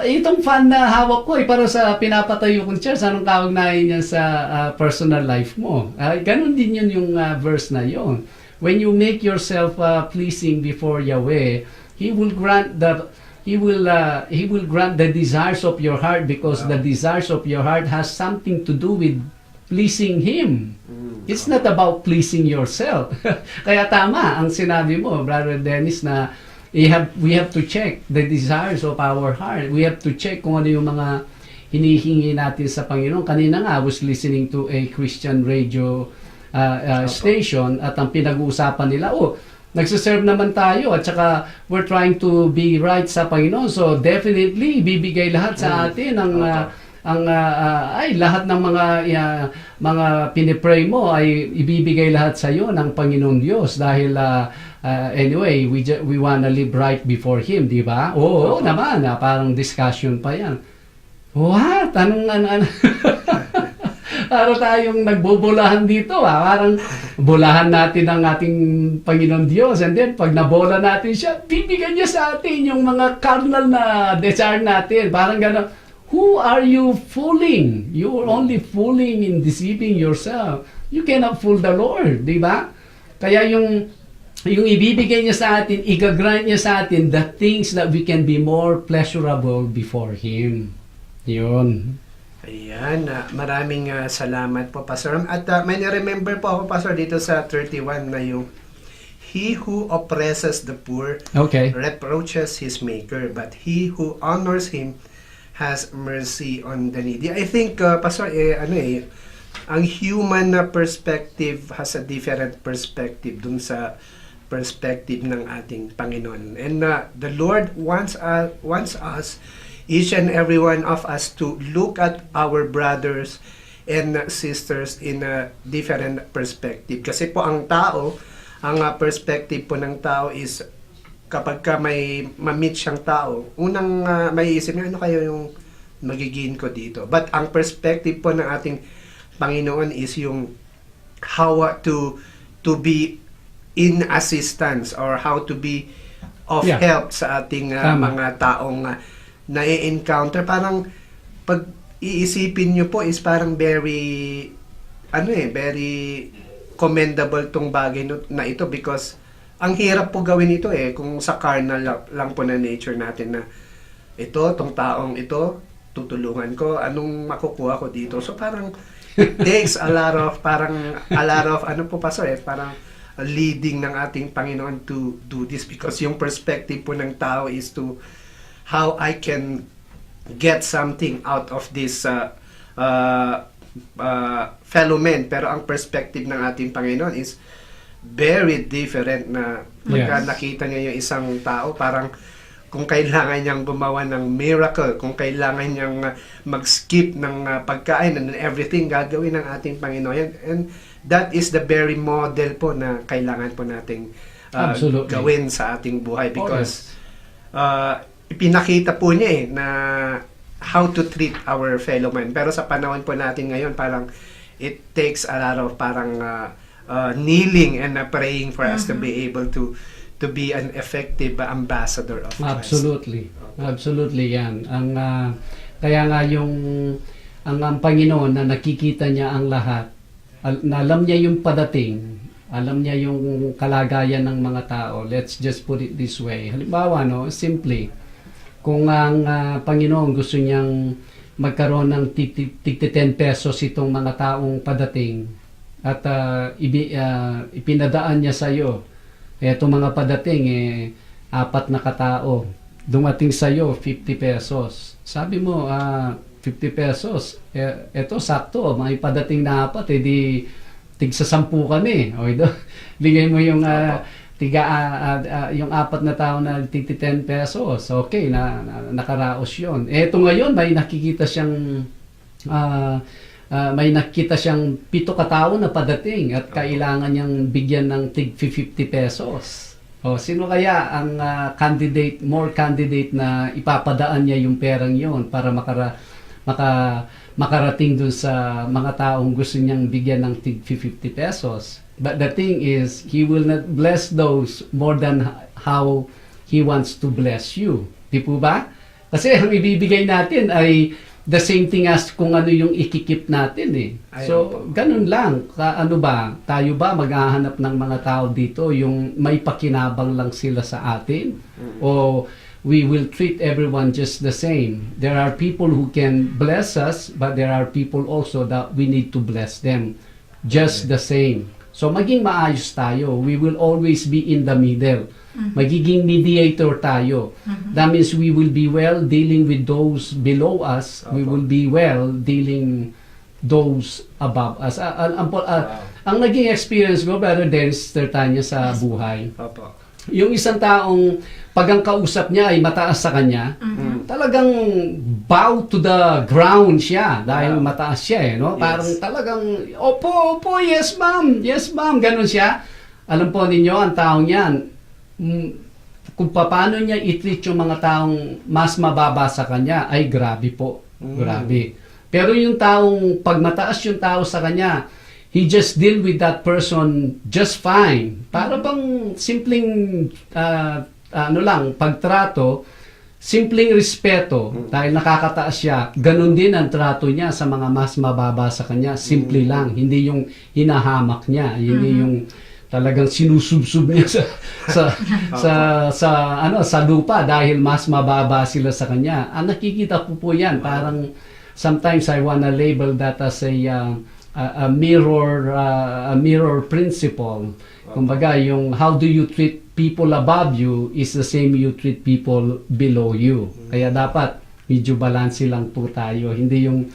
Itong fund na hawak ko para sa pinapatayo kong church. Anong kaugnayan niya sa personal life mo? Ganon din yun yung verse na yon. When you make yourself pleasing before Yahweh, He will grant the desires of your heart because the desires of your heart has something to do with pleasing Him. It's not about pleasing yourself. Kaya tama ang sinabi mo, Brother Dennis, na we have to check the desires of our heart. We have to check kung ano yung mga hinihingi natin sa Panginoon. Kanina nga, I was listening to a Christian radio station at ang pinag-uusapan nila, nagsiserve naman tayo at saka we're trying to be right sa Panginoon. So definitely, ibibigay lahat sa atin lahat ng mga pinipray mo ay ibibigay lahat sa iyo ng Panginoong Diyos dahil anyway we wanna live right before Him, di ba? Oo naman, parang discussion pa yan. What? Anong Para tayong nagbubulahan dito. Parang bulahan natin ang ating Panginoon Diyos. And then, pag nabola natin siya, bibigyan niya sa atin yung mga carnal na desire natin. Parang gano'n. Who are you fooling? You are only fooling in deceiving yourself. You cannot fool the Lord. Di ba? Kaya yung ibibigay niya sa atin, igagrant niya sa atin the things that we can be more pleasurable before Him. Yun. Ayan, maraming salamat po, Pastor. At may remember po ako, Pastor, dito sa 31 na yung He who oppresses the poor Okay. reproaches his maker, but he who honors him has mercy on the needy. I think, Pastor, ang human na perspective has a different perspective dun sa perspective ng ating Panginoon. And the Lord wants us, each and every one of us, to look at our brothers and sisters in a different perspective. Kasi po ang tao, ang perspective po ng tao is kapag ka may ma-meet siyang tao, unang may isip niya, ano kayo yung magiging ko dito? But ang perspective po ng ating Panginoon is yung how to be in assistance or how to be of help sa ating mga taong na-encounter. Parang pag iisipin nyo po is parang very very commendable tong bagay na ito because ang hirap po gawin ito kung sa carnal lang po na nature natin na tong taong ito tutulungan ko, anong makukuha ko dito. So parang it takes a lot of ano po, Pastor, parang leading ng ating Panginoon to do this because yung perspective po ng tao is to how I can get something out of this fellow man. Pero ang perspective ng ating Panginoon is very different na pagka nakita niya yung isang tao, parang kung kailangan niyang gumawa ng miracle, kung kailangan niyang mag-skip ng pagkain and everything, gagawin ng ating Panginoon. And that is the very model po na kailangan po nating gawin sa ating buhay because ipinakita po niya na how to treat our fellow man. Pero sa panahon po natin ngayon, parang it takes a lot of parang kneeling and praying for us to be able to be an effective ambassador of Christ. Absolutely yan. Kaya nga ang Panginoon na nakikita niya ang lahat, na alam niya yung padating, alam niya yung kalagayan ng mga tao. Let's just put it this way. Halimbawa, simply, kung ang Panginoon gusto niyang magkaroon ng tig 10 pesos itong mga taong padating at ipinadaan niya sa iyo, itong mga padating, 4 na katao, dumating sa iyo 50 pesos. Sabi mo, 50 pesos, eto sakto, may padating na 4, di tig sa 10 kami. O ito, bigay mo yung yung 4 na tao na tig 10 pesos. Okay, nakaraos yun. Eto ngayon, may nakikita siyang 7 katao na padating at kailangan niyang bigyan ng tig 50 pesos. O, sino kaya ang more candidate na ipapadaan niya yung perang yon para makarating dun sa mga taong gusto niyang bigyan ng tig 50 pesos. But the thing is, He will not bless those more than how He wants to bless you. Di po ba? Kasi ang ibibigay natin ay the same thing as kung ano yung ikikip natin So, ganun lang. Ano ba? Tayo ba maghahanap ng mga tao dito yung may pakinabang lang sila sa atin? O we will treat everyone just the same? There are people who can bless us, but there are people also that we need to bless them just the same. So, maging maayos tayo. We will always be in the middle. Magiging mediator tayo. That means we will be well dealing with those below us. We will be well dealing those above us. Ang naging experience ko, Brother Dennis Tertanya, sa buhay, yung isang taong pag ang kausap niya ay mataas sa kanya, talagang bow to the ground siya dahil mataas siya no? Parang talagang opo, yes ma'am, ganun siya. Alam po ninyo, ang taong yan, kung paano niya i-treat yung mga taong mas mababa sa kanya ay grabe po. Grabe. Pero yung taong, pag mataas yung tao sa kanya, he just deal with that person just fine. Para bang simpleng, pagtrato, simpleng respeto, dahil nakakataas siya, ganun din ang trato niya sa mga mas mababa sa kanya. Simple lang, hindi yung hinahamak niya, hindi yung talagang sinusubsub niya sa lupa dahil mas mababa sila sa kanya. Ang nakikita ko po yan, parang sometimes I wanna label that as a mirror principle. Kumbaga, yung how do you treat people above you is the same you treat people below you. Kaya dapat medyo balanse lang po tayo. Hindi yung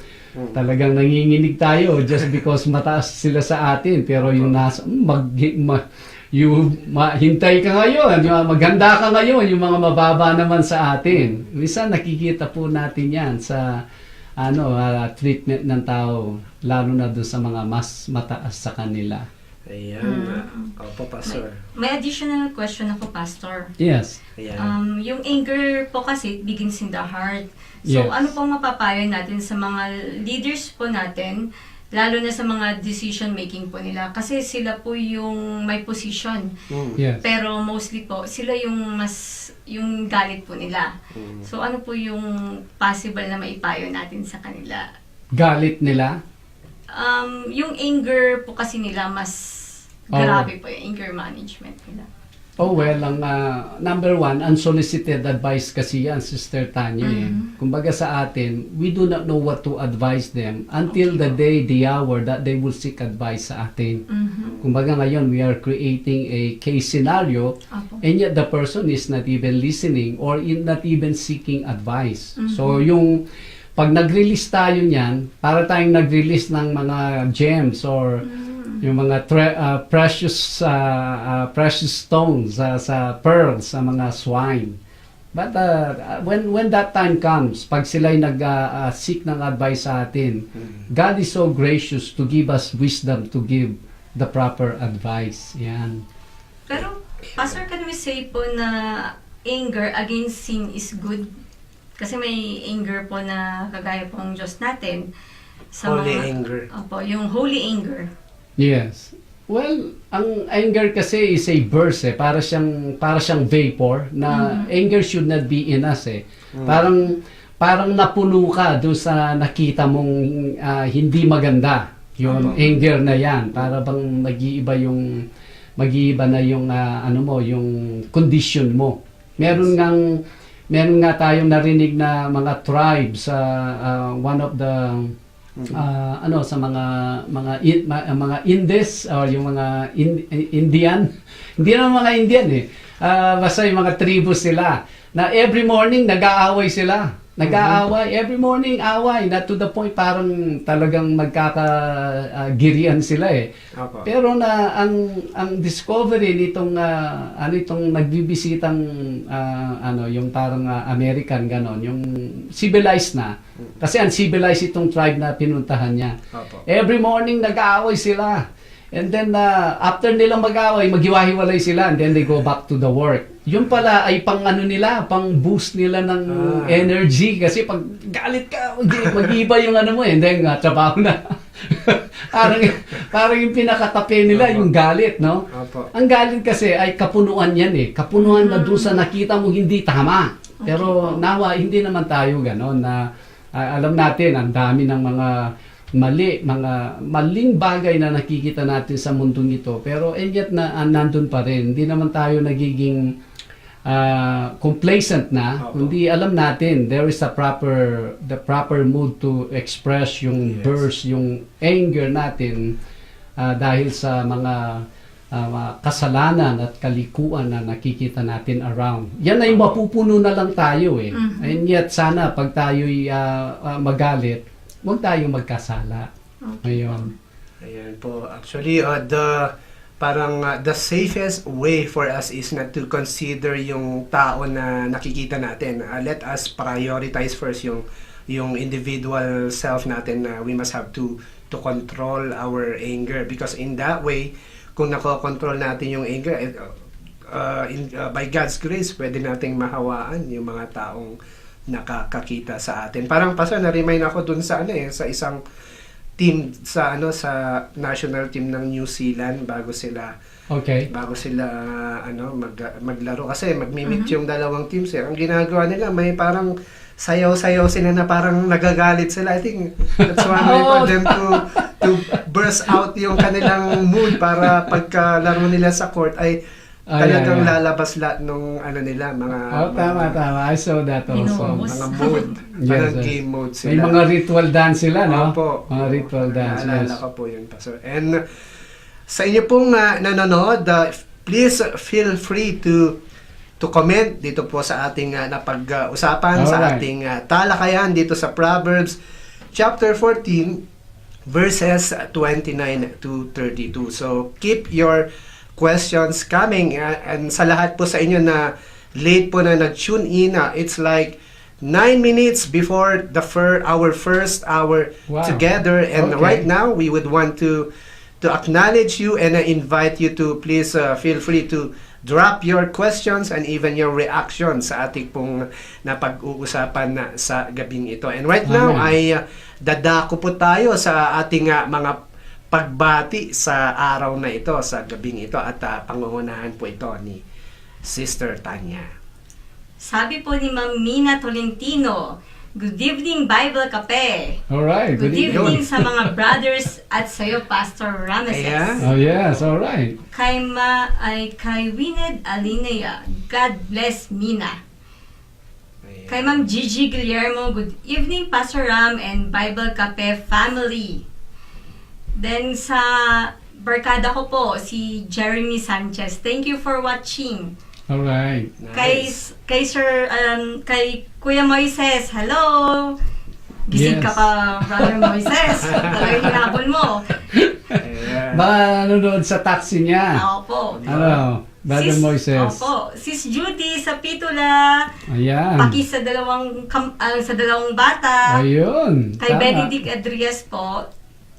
talagang nanginginig tayo just because mataas sila sa atin, pero yung nasa hintay ka ngayon, maghanda ka ngayon, yung mga mababa naman sa atin. Minsan nakikita po natin yan sa treatment ng tao, lalo na doon sa mga mas mataas sa kanila. Ayan. Opo, Pastor. May additional question ako, Pastor. Yes. Ayan. Yung anger po kasi, it begins in the heart. Yes. So, ano pong mapapayo natin sa mga leaders po natin, lalo na sa mga decision making po nila? Kasi sila po yung may position. Yes. Pero mostly po, sila yung galit po nila. So, ano po yung possible na maipayo natin sa kanila? Galit nila? Yung anger po kasi nila, mas grabe po yung anger management nila. Oh well, ang number one, unsolicited advice kasi yan, Sister Tanya. Kumbaga sa atin, we do not know what to advise them until the day, the hour that they will seek advice sa atin. Kumbaga ngayon, we are creating a case scenario and yet the person is not even listening or not even seeking advice. So yung pag nag-release tayo niyan, para tayong nag-release ng mga gems or yung mga precious stones sa pearls, sa mga swine. But when that time comes, pag sila'y nag-seek ng advice sa atin, God is so gracious to give us wisdom to give the proper advice. Yan. Pero, Pastor, can we say po na anger against sin is good? Kasi may anger po na kagaya pong Diyos natin. Holy anger. Opo, yung holy anger. Yes. Well, ang anger kasi is a burst eh. Para siyang vapor na anger should not be in us eh. Parang napuno ka doon sa nakita mong hindi maganda. Yung anger na yan. Para bang mag-iiba na yung yung condition mo. Meron nga tayong narinig na mga tribes, one of the sa mga Indies or yung mga Indian, hindi naman mga Indian eh. Basta yung mga tribus sila na every morning nag-aaway sila. Nag-aaway, every morning away, not to the point parang talagang magkakagirian sila eh. Opo. Pero na ang discovery nitong itong nagbibisitang yung parang American ganon, yung civilized na. Kasi uncivilized itong tribe na pinuntahan niya. Opo. Every morning nag-aaway sila. And then after nilang mag-aaway, maghiwa-hiwalay sila and then they go back to the work. Yung pala ay pang boost nila ng energy kasi pag galit ka, mag-iba yung mo and then trabaho na. parang yung pinakatapi nila yung galit, no? Opo. Ang galit kasi ay kapunuan yan eh. Kapunuan na doon sa nakita mo hindi tama. Pero nawa, hindi naman tayo ganon na alam natin, ang dami ng mga mga maling bagay na nakikita natin sa mundong ito. Pero and yet nandun pa rin. Hindi naman tayo nagiging complacent na. Kundi alam natin, there is the proper mood to express yung burst, yung anger natin dahil sa mga kasalanan at kalikuan na nakikita natin around. Yan ay mapupuno na lang tayo eh. And yet sana pag tayo'y magalit, huwag tayong magkasala. Ngayon. Ayan po. Actually, the safest way for us is not to consider yung tao na nakikita natin. Let us prioritize first yung individual self natin na we must have to control our anger. Because in that way, kung nakokontrol natin yung anger, by God's grace, pwede nating mahawaan yung mga taong nakakakita sa atin. Parang Pastor, na-remind ako dun sa sa isang team sa sa national team ng New Zealand bago sila Okay. maglaro kasi magmi-meet yung dalawang teams. Ang ginagawa nila may parang sayaw-sayaw sila na parang nagagalit sila. I think that's one way for them to burst out yung kanilang mood para pagkalaro nila sa court ay talagang lalabas lahat nung nila mga Tama. I saw that also. Inuubos. mga mode, parang game mode sila. May mga ritual dance sila, no? Opo. Mga ritual dance. Naalala Yes. ko po yun, Pastor. And sa inyo pong nanonood, please feel free to comment dito po sa ating napag-usapan, sa Alright. ating talakayan dito sa Proverbs chapter 14 verses 29 to 32. So keep your questions coming, and sa lahat po sa inyo na late po na nag-tune in, it's like 9 minutes before our first hour Wow. together, and Okay. right now we would want to acknowledge you and invite you to please feel free to drop your questions and even your reactions sa ating pong napag-uusapan na sa gabing ito. And right now Amen. ay dadako po tayo sa ating mga pagbati sa araw na ito, sa gabing ito, at pangungunahan po ito ni Sister Tanya. Sabi po ni Ma'am Mina Tolentino, good evening Bible Cafe. Alright. Good evening Yun. sa mga brothers at sa'yo, Pastor Rameses. Ayan. Oh, yes. Alright. Kay Wined Alinea, God bless Mina. Kay Ma'am Gigi Guillermo, good evening Pastor Ram and Bible Cafe family. Then sa barkada ko po, si Jeremy Sanchez, thank you for watching. Alright. Nice. Kay kay Kuya Moises, hello! Gising Yes. ka pa, Brother Moises. Talagang hinabol mo. Ayan. Nanonood sa taxi niya. Opo. Ano? Brother Moises. Opo. Sis Judy sa Pitula. Ayan. Paki sa sa dalawang bata. Ayun. Kay Tama. Benedict Adrias po.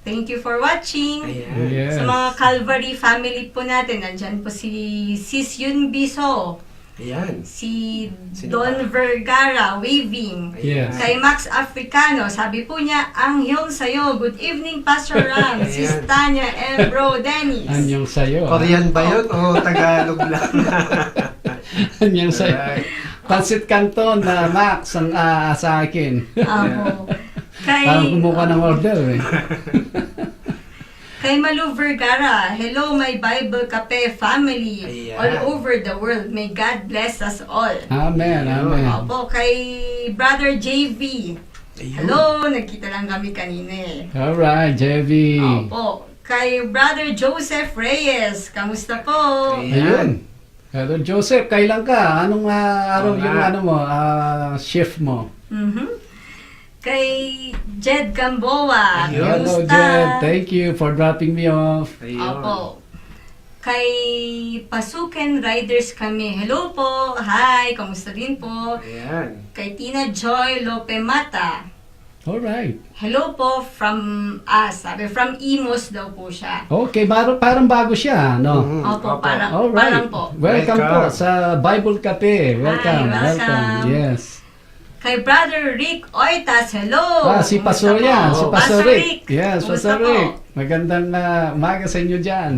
Thank you for watching. Ayan. Yes. Sa mga Calvary family po natin, nandyan po si Sis Yun Biso, Ayan. si Sino Don Vergara, Waving. Yes. Kay Max Africano, sabi po niya, ang yung sayo. Good evening, Pastor Ram, Sis Ayan. Tanya, and Bro Dennis. Anyong sayo. Korean ba yun o Tagalog lang? Anyong sayo. Alright. Pansit Canton na Max ang sa akin. Ako. Parang kumuha ng order eh. Kay Malu Vergara, hello my Bible Cafe family Ayan. all over the world. May God bless us all. Amen. Amen. Opo, kay Brother JV. Ayun. Hello, nagkita lang kami kanina eh. Alright, JV. Opo, kay Brother Joseph Reyes. Kamusta po? Ayun. Pero Joseph, kailan ka? Anong araw Oo yung nga. shift mo? Mhm. Kay Jed Gamboa. Ayun. Hello, Kamusta? Jed. Thank you for dropping me off. Ayun. Opo. Kay Pasuken Riders kami. Hello po. Hi, kamusta din po? Ayan. Kay Tina Joy Lope Mata. Alright. Hello po from sabi from Imos daw po siya. Okay, parang bago siya, no? Mhm. Opo, parang Alright. po. Welcome po Welcome. sa Bible Cafe. Welcome. Hi, welcome. Yes. Kay Brother Rick Oitas, hello! Si Pastor Kumusta yan. po? Si Pastor Rick. Yes, Kumusta Pastor po? Rick. Magandang umaga sa inyo dyan.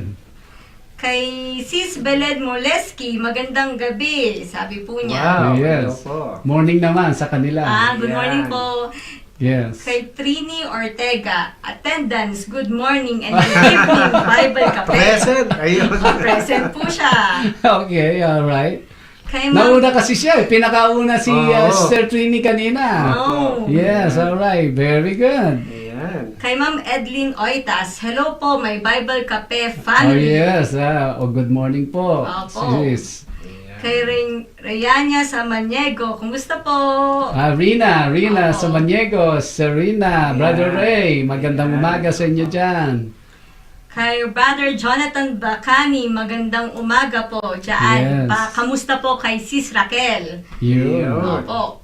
Kay Sis Beled Moleski, magandang gabi, sabi po niya. Wow. Yes. Hello po. Morning naman sa kanila. Good Ayan. morning po. Yes. Kay Trini Ortega, attendance, good morning and good evening, Bible Cafe. Present. Ayun. Present po siya. Okay, alright. Kay Ma'am... Nauna kasi siya. Pinakauna si Oo. Sister Trini kanina. Oh. Yes, alright. Very good. Ayan. Kay Ma'am Edlin Oitas, hello po, my Bible Cafe Oh family. yes. Good morning po. Opo. Sis. Kay Rayanya Samaniego, kumusta po? Rina Opo. Samaniego, Serena, Brother Ray, magandang umaga sa inyo dyan. Kay Brother Jonathan Bacani, magandang umaga po. Diyan. Yes. Kamusta po kay Sis Raquel? Yun. Yun. Opo.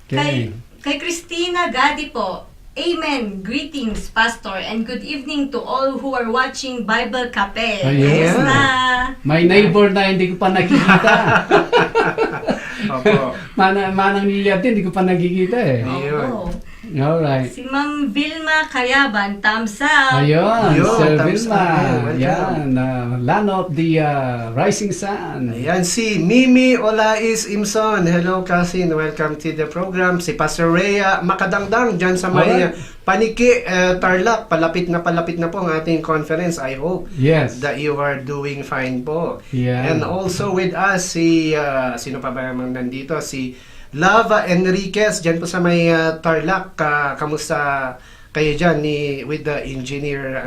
Okay. Kay Christina Gadi po, Amen. Greetings, Pastor, and good evening to all who are watching Bible Cafe. Ayun. Kamusta? May neighbor na hindi ko pa nakikita. Opo. Manang Lilia din, hindi ko pa nakikita eh. Ayun. Opo. Alright. Si Ma'am Vilma Kayaban, thumbs up. Ayun, Ayun, Sir thumbs Vilma. up. Welcome. Yan, land of the rising sun. Ayan, si Mimi Olais Imson. Hello, cousin. Welcome to the program. Si Pastor Rhea Makadangdang dyan sa may Alright. Paniki, Tarlac. Palapit na po ang ating conference. I hope Yes. that you are doing fine po. Yeah. And also with us, sino pa ba naman nandito? Si Lava Enriquez, dyan po sa may Tarlac. Kamusta kayo dyan with the engineer,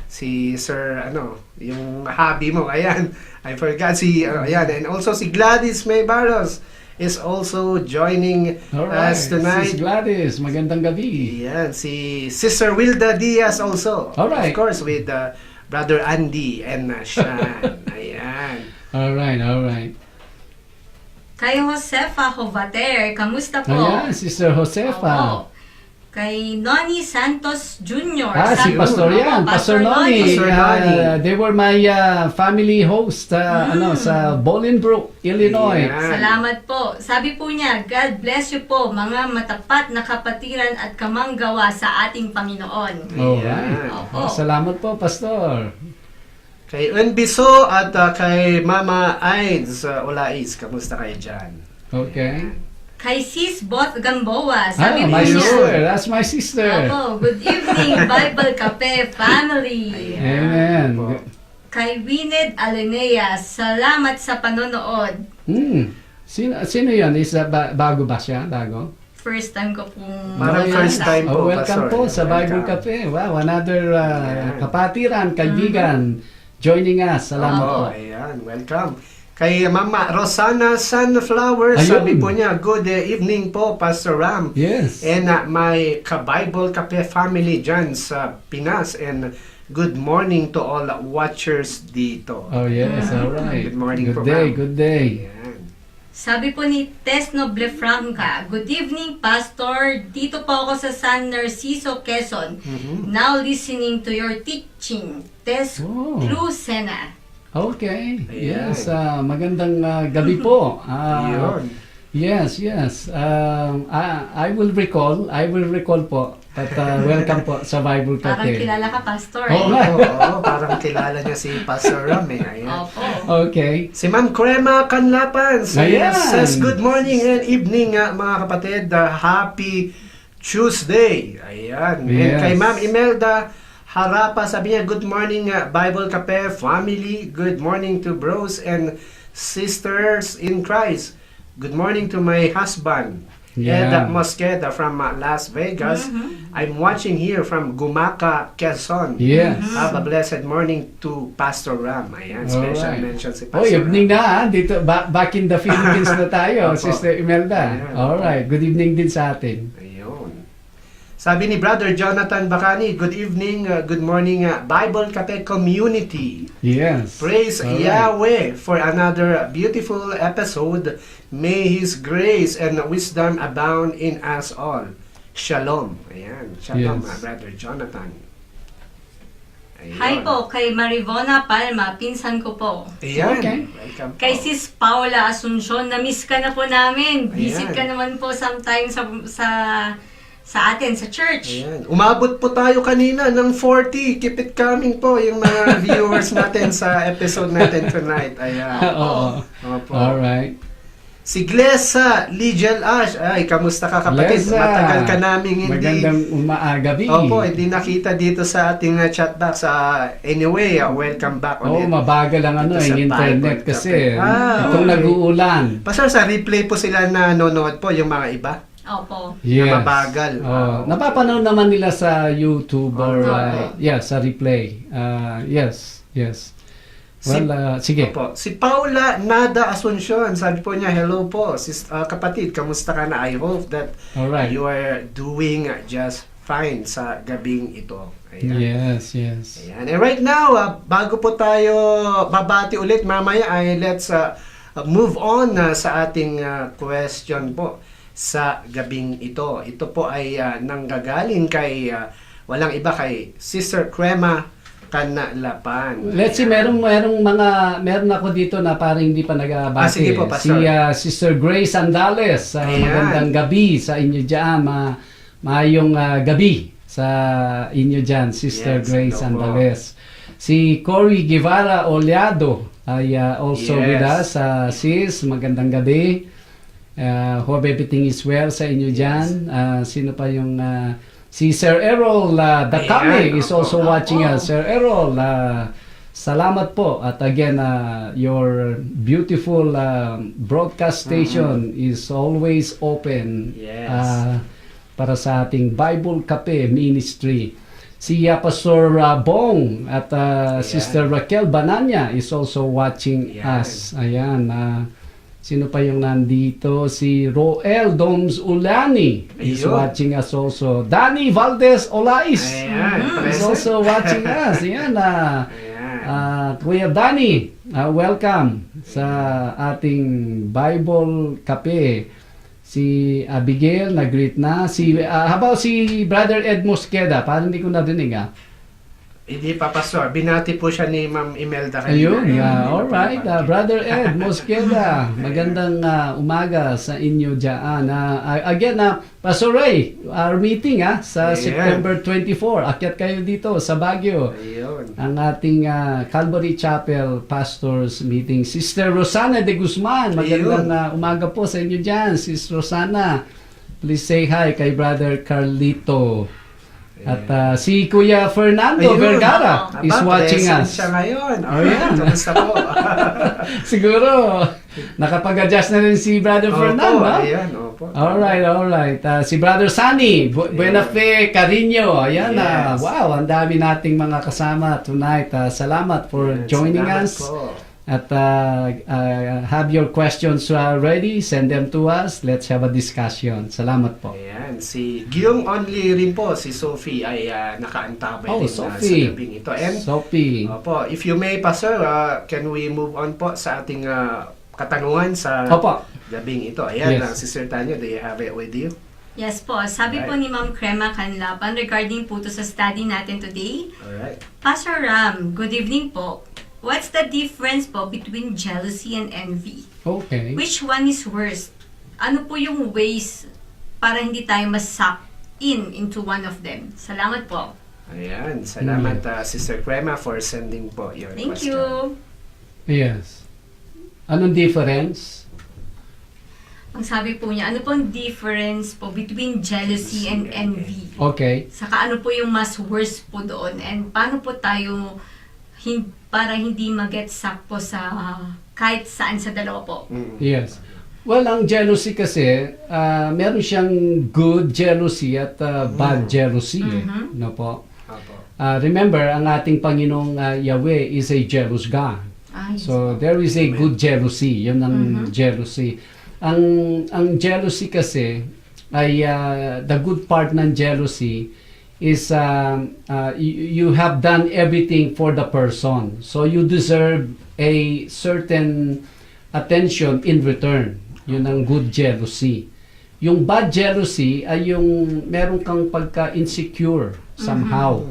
si Sir, yung hobby mo, ayan. I forgot ayan. And also si Gladys May Barros is also joining Alright. us tonight. Sis Gladys, magandang gabi. Ayan, si Sister Wilda Diaz also. Alright. Of course, with Brother Andy and Sean. Ayan. Alright. Kay Josefa Jovater, kamusta po? Ayan, Sister Josefa. Opo. Kay Noni Santos Jr. Si Sabi- Pastor yan, Opo, Pastor Noni. Pastor Noni. They were my family host sa Bolingbrook, Illinois. Ayan. Salamat po. Sabi po niya, God bless you po, mga matapat na kapatiran at kamanggawa sa ating Panginoon. Alright. Opo. Salamat po, Pastor. Kay Unbiso at kay Mama Aids Olais. Kamusta kayo dyan? Okay. Kay Sis Both Gamboa, sabi po My niya, sister. That's my sister. Opo, good evening, Bible Cafe family. Amen. Po. Kay Wined Alinea, salamat sa panonood. Sino yan? Bago ba siya? Bago? First time ko pong Parang first time po, welcome Pastor. po sa Bible Welcome. Cafe. Wow, another Ayan. kapatiran, kaibigan, joining us. Salamat po. Ayan, welcome. Kay Mama Rosana Sunflower, Ayun. sabi po niya, good evening po, Pastor Ram. Yes. And my Bible Cafe family dyan sa Pinas. And good morning to all watchers dito. Oh yes, all right. Good morning Good po, day, ma'am. good day. Ayan. Sabi po ni Tess Noblefranca, good evening, Pastor. Dito po ako sa San Narciso, Quezon. Now listening to your teaching. Tess Oh. Lucena. Okay. Ayan. Yes, magandang gabi po. Yun. Yes. I will recall po. At welcome po sa Bible Parang Cafe. kilala ka, Pastor. Oo eh. nga. Oo, parang kilala niya si Pastor Ram Ayan. Opo. Okay. Si Ma'am Crema Canlapan Ayan. says good morning and evening mga kapatid. Happy Tuesday. Ayan. And Yes. kay Ma'am Imelda Harapa, sabi niya, good morning Bible Cafe family. Good morning to bros and sisters in Christ. Good morning to my husband. Yeah. Ed Mosqueda from Las Vegas. I'm watching here from Gumaca, Quezon. Yes. Have a blessed morning to Pastor Ram. Ayan, special Alright. mention si Oh, Pastor evening Ram. na dito back in the Philippines na tayo, Opo. Sister Imelda. Ayan. All right. Good evening din sa atin. Ayun. Sabi ni Brother Jonathan Bacani, good evening, good morning, Bible Cafe community. Yes. Praise All right. Yahweh for another beautiful episode. May His grace and wisdom abound in us all. Shalom. Ayan. Shalom, Yes. Brother Jonathan. Ayun. Hi po, kay Marivona Palma, pinsan ko po. Ayan. Okay. Welcome po. Kay Sis Paula Asuncion, na-miss ka na po namin. Visit Ayan. ka naman po sometime sa atin, sa church. Ayan. Umabot po tayo kanina ng 40. Keep it coming po yung mga viewers natin sa episode natin tonight. Ayan. Oo. Opo. All right. Si Glessa Ligiel Ash. Ay, kamusta ka kapatid? Glessa. Matagal ka naming hindi... Magandang gabi. Opo, hindi nakita dito sa ating chat box. Anyway, welcome back Oh, ulit. mabagal ang Dito ano, sa yung internet Bible kasi. Cafe. Itong Okay. nag-uulan. Pastor, sa replay po sila nanonood po yung mga iba. Opo. Yes. mabagal. Oh, napapanood naman nila sa YouTube or Okay. sa replay. Yes. Well, sige. Opo. Si Paula Nada Asuncion, sabi po niya, hello po, kapatid, kamusta ka na? I hope that Alright. you are doing just fine sa gabing ito. Ayan. Yes. Ayan. And right now, bago po tayo babati ulit mamaya, let's move on sa ating question po sa gabing ito. Ito po ay nanggagaling kay, walang iba, kay Sister Crema Kanalapan. Let's see, meron ako dito na parang hindi pa nagabati. Sige po, Pastor. Si Sister Grace Andales. Ayan. Magandang gabi sa inyo dyan. Maayong gabi sa inyo dyan, Sister Yes, Grace hello po. Andales. Si Cory Guevara Oleado ay also Yes. with us. Sis, magandang gabi. Hope everything is well sa inyo dyan. Sino pa yung... si Sir Errol Dakame Ayan, is also opo. watching us. Sir Errol, salamat po. At again, your beautiful broadcast station is always open Yes. para sa ating Bible Cafe Ministry. Si Pastor Bong at Sister Raquel Bananya is also watching Ayan. us. Ayan. Sino pa yung nandito? Si Roel Doms Ulani is Ayun. watching us also. Danny Valdez Olais Ayan. is Present. also watching us. Ayan. Ayan. Kuya Danny, welcome sa ating Bible Cafe. Si Abigail, nag-greet na. How about si Brother Ed Mosqueda? Parang hindi ko narinig Hindi pa, Pastor. Binati po siya ni Ma'am Imelda kanina. Ayun, Ayun, hindi all pa right. nabati. Brother Ed Mosqueda, magandang umaga sa inyo dyan. Again, Pastor Ray, our meeting sa Ayan. September 24. Akyat kayo dito sa Baguio. Ayun. Ang ating Calvary Chapel Pastors Meeting. Sister Rosana de Guzman, magandang umaga po sa inyo dyan. Sis Rosana, please say hi kay Brother Carlito. At si Kuya Fernando Ayun. Vergara is watching present us. siya ngayon. Oh, yan. Kamusta po? Siguro, nakapag-adjust na rin si Brother Fernando. Ayan, opo. Alright. Si Brother Sunny, Buenafe Carino. Ayan, Yes. wow, ang dami nating mga kasama tonight. Salamat for Ayan, joining salamat us. po. At have your questions ready, send them to us. Let's have a discussion. Salamat po. Ayan, si Giyong Only rin po, si Sophie ay nakaantabay Oh, din Sophie. sa gabing ito. And, Sophie. opo, if you may, Pastor, can we move on po sa ating katanungan sa Opo. gabing ito? Ayan, Yes. Sister Tanya, do you have it with you? Yes po, sabi po ni Ma'am Crema Canlapan regarding po to sa study natin today. Alright. Pastor Ram, good evening po. What's the difference po between jealousy and envy? Okay. Which one is worse? Ano po yung ways para hindi tayo masak into one of them? Salamat po. Ayan, salamat Sister Crema for sending po your Thank question. you. Yes. Anong difference? Ang sabi po niya, ano pong difference po between jealousy and envy? Okay. Saka ano po yung mas worse po doon? And paano po tayo para hindi mag-get sucked po sa kahit saan sa dalawa po? Yes. Well, ang jealousy kasi, meron siyang good jealousy at bad jealousy. No po? Opo. Remember, ang ating Panginoong Yahweh is a jealous God. Yes. So, there is a good jealousy. Yun ang jealousy. Ang jealousy kasi, ay the good part ng jealousy is you have done everything for the person. So, you deserve a certain attention in return. Yun ang good jealousy. Yung bad jealousy ay yung meron kang pagka-insecure somehow.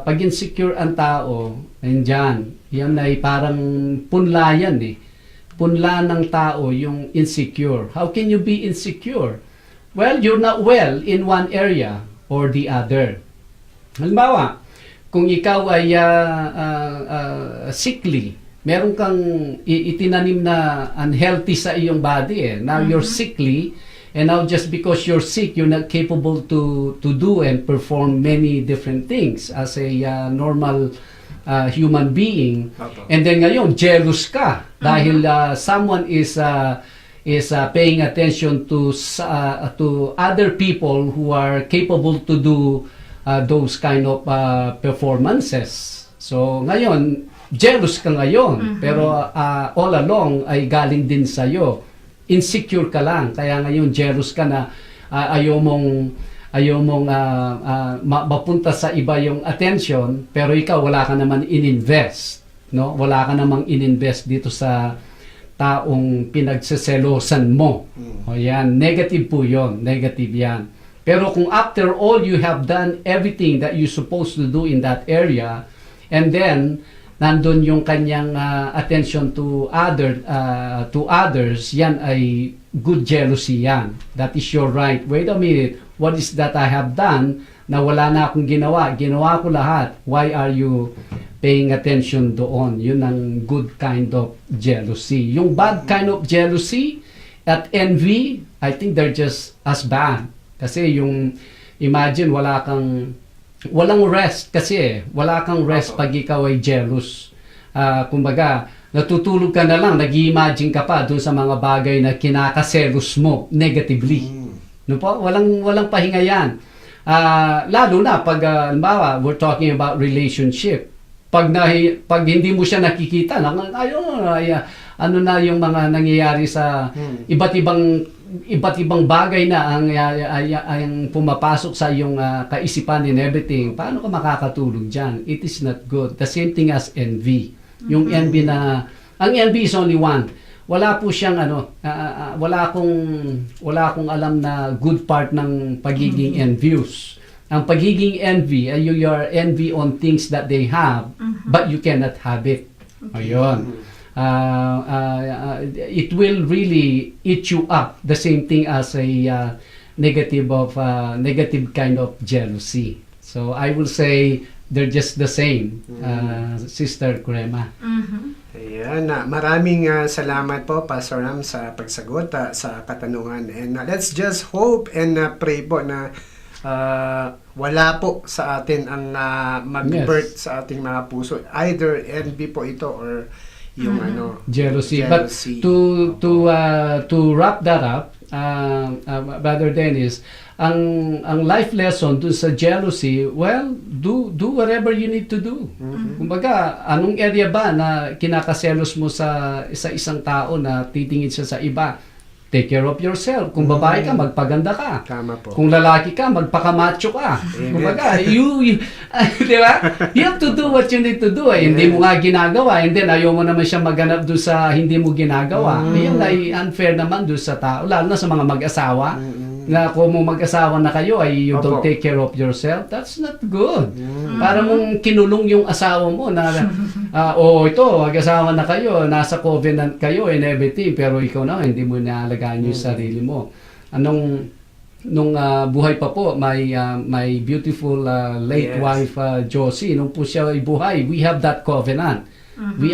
Pag insecure ang tao, nandyan, yan ay parang punla yan eh. Punla ng tao yung insecure. How can you be insecure? Well, you're not well in one area or the other. Halimbawa, kung ikaw ay sickly, meron kang itinanim na unhealthy sa iyong body eh. Now you're sickly, and now just because you're sick, you're not capable to do and perform many different things as a normal human being. Opo. And then ngayon, jealous ka dahil someone is paying attention to other people who are capable to do those kind of performances. So ngayon, jealous ka ngayon, pero all along ay galing din sa'yo. Insecure ka lang, kaya ngayon jealous ka na ayaw mong mapunta sa iba yung attention, pero ikaw wala ka naman ininvest, no? Wala ka namang ininvest dito sa taong pinagseselosan mo. O yan, negative po 'yon, negative yan. Pero kung after all you have done everything that you're supposed to do in that area, and then nandun yung kanyang attention to others, yan ay good jealousy yan. That is your right. Wait a minute, what is that I have done na wala na akong ginawa? Ginawa ko lahat. Why are you paying attention doon? Yun ang good kind of jealousy. Yung bad kind of jealousy at envy, I think they're just as bad. Kasi yung, imagine, walang rest kasi wala kang rest pag ikaw ay jealous. Kumbaga, natutulog ka na lang, nag-imagine ka pa dun sa mga bagay na kinakaselos mo negatively. No po? Walang pahinga yan. Lalo na pag halimbawa, we're talking about relationship. Pag hindi mo siya nakikita, ano na yung mga nangyayari sa iba't ibang bagay na ang pumapasok sa iyong kaisipan and everything. Paano ka makakatulog diyan? It is not good. The same thing as envy. Yung envy ang envy is only one. Wala po siyang wala akong alam na good part ng pagiging envious. Ang pagiging envy ay you are envy on things that they have but you cannot have it. Ayun. It will really eat you up. The same thing as a negative kind of jealousy. So I will say they're just the same, Sister Crema. Ayan, maraming salamat po, Pastor Ram, sa pagsagot sa katanungan. And let's just hope and pray po na wala po sa atin ang mag-birth sa ating mga puso. Either envy po ito or yung jealousy. jealousy. But to wrap that up, Brother Dennis, ang life lesson dun sa jealousy, well, do whatever you need to do. Kumbaga, anong area ba na kinakaselos mo sa isang tao na titingin siya sa iba? Take care of yourself. Kung babae ka, magpaganda ka. Tama po. Kung lalaki ka, magpakamacho ka. Kumbaga, you di ba? You have to do what you need to do. Hindi mo nga ginagawa, and then ayaw mo naman siya maghanap doon sa hindi mo ginagawa. Yan ay unfair naman doon sa tao, lalo na sa mga mag-asawa. Na kung mag-asawa na kayo ay you don't take care of yourself, that's not good. Para mong kinulong yung asawa mo na ito, mag-asawa na kayo, nasa covenant kayo and everything, pero ikaw na hindi mo naalagaan yung sarili mo. Nung buhay pa po, my beautiful late wife Josie, nung po siya ay buhay, we have that covenant.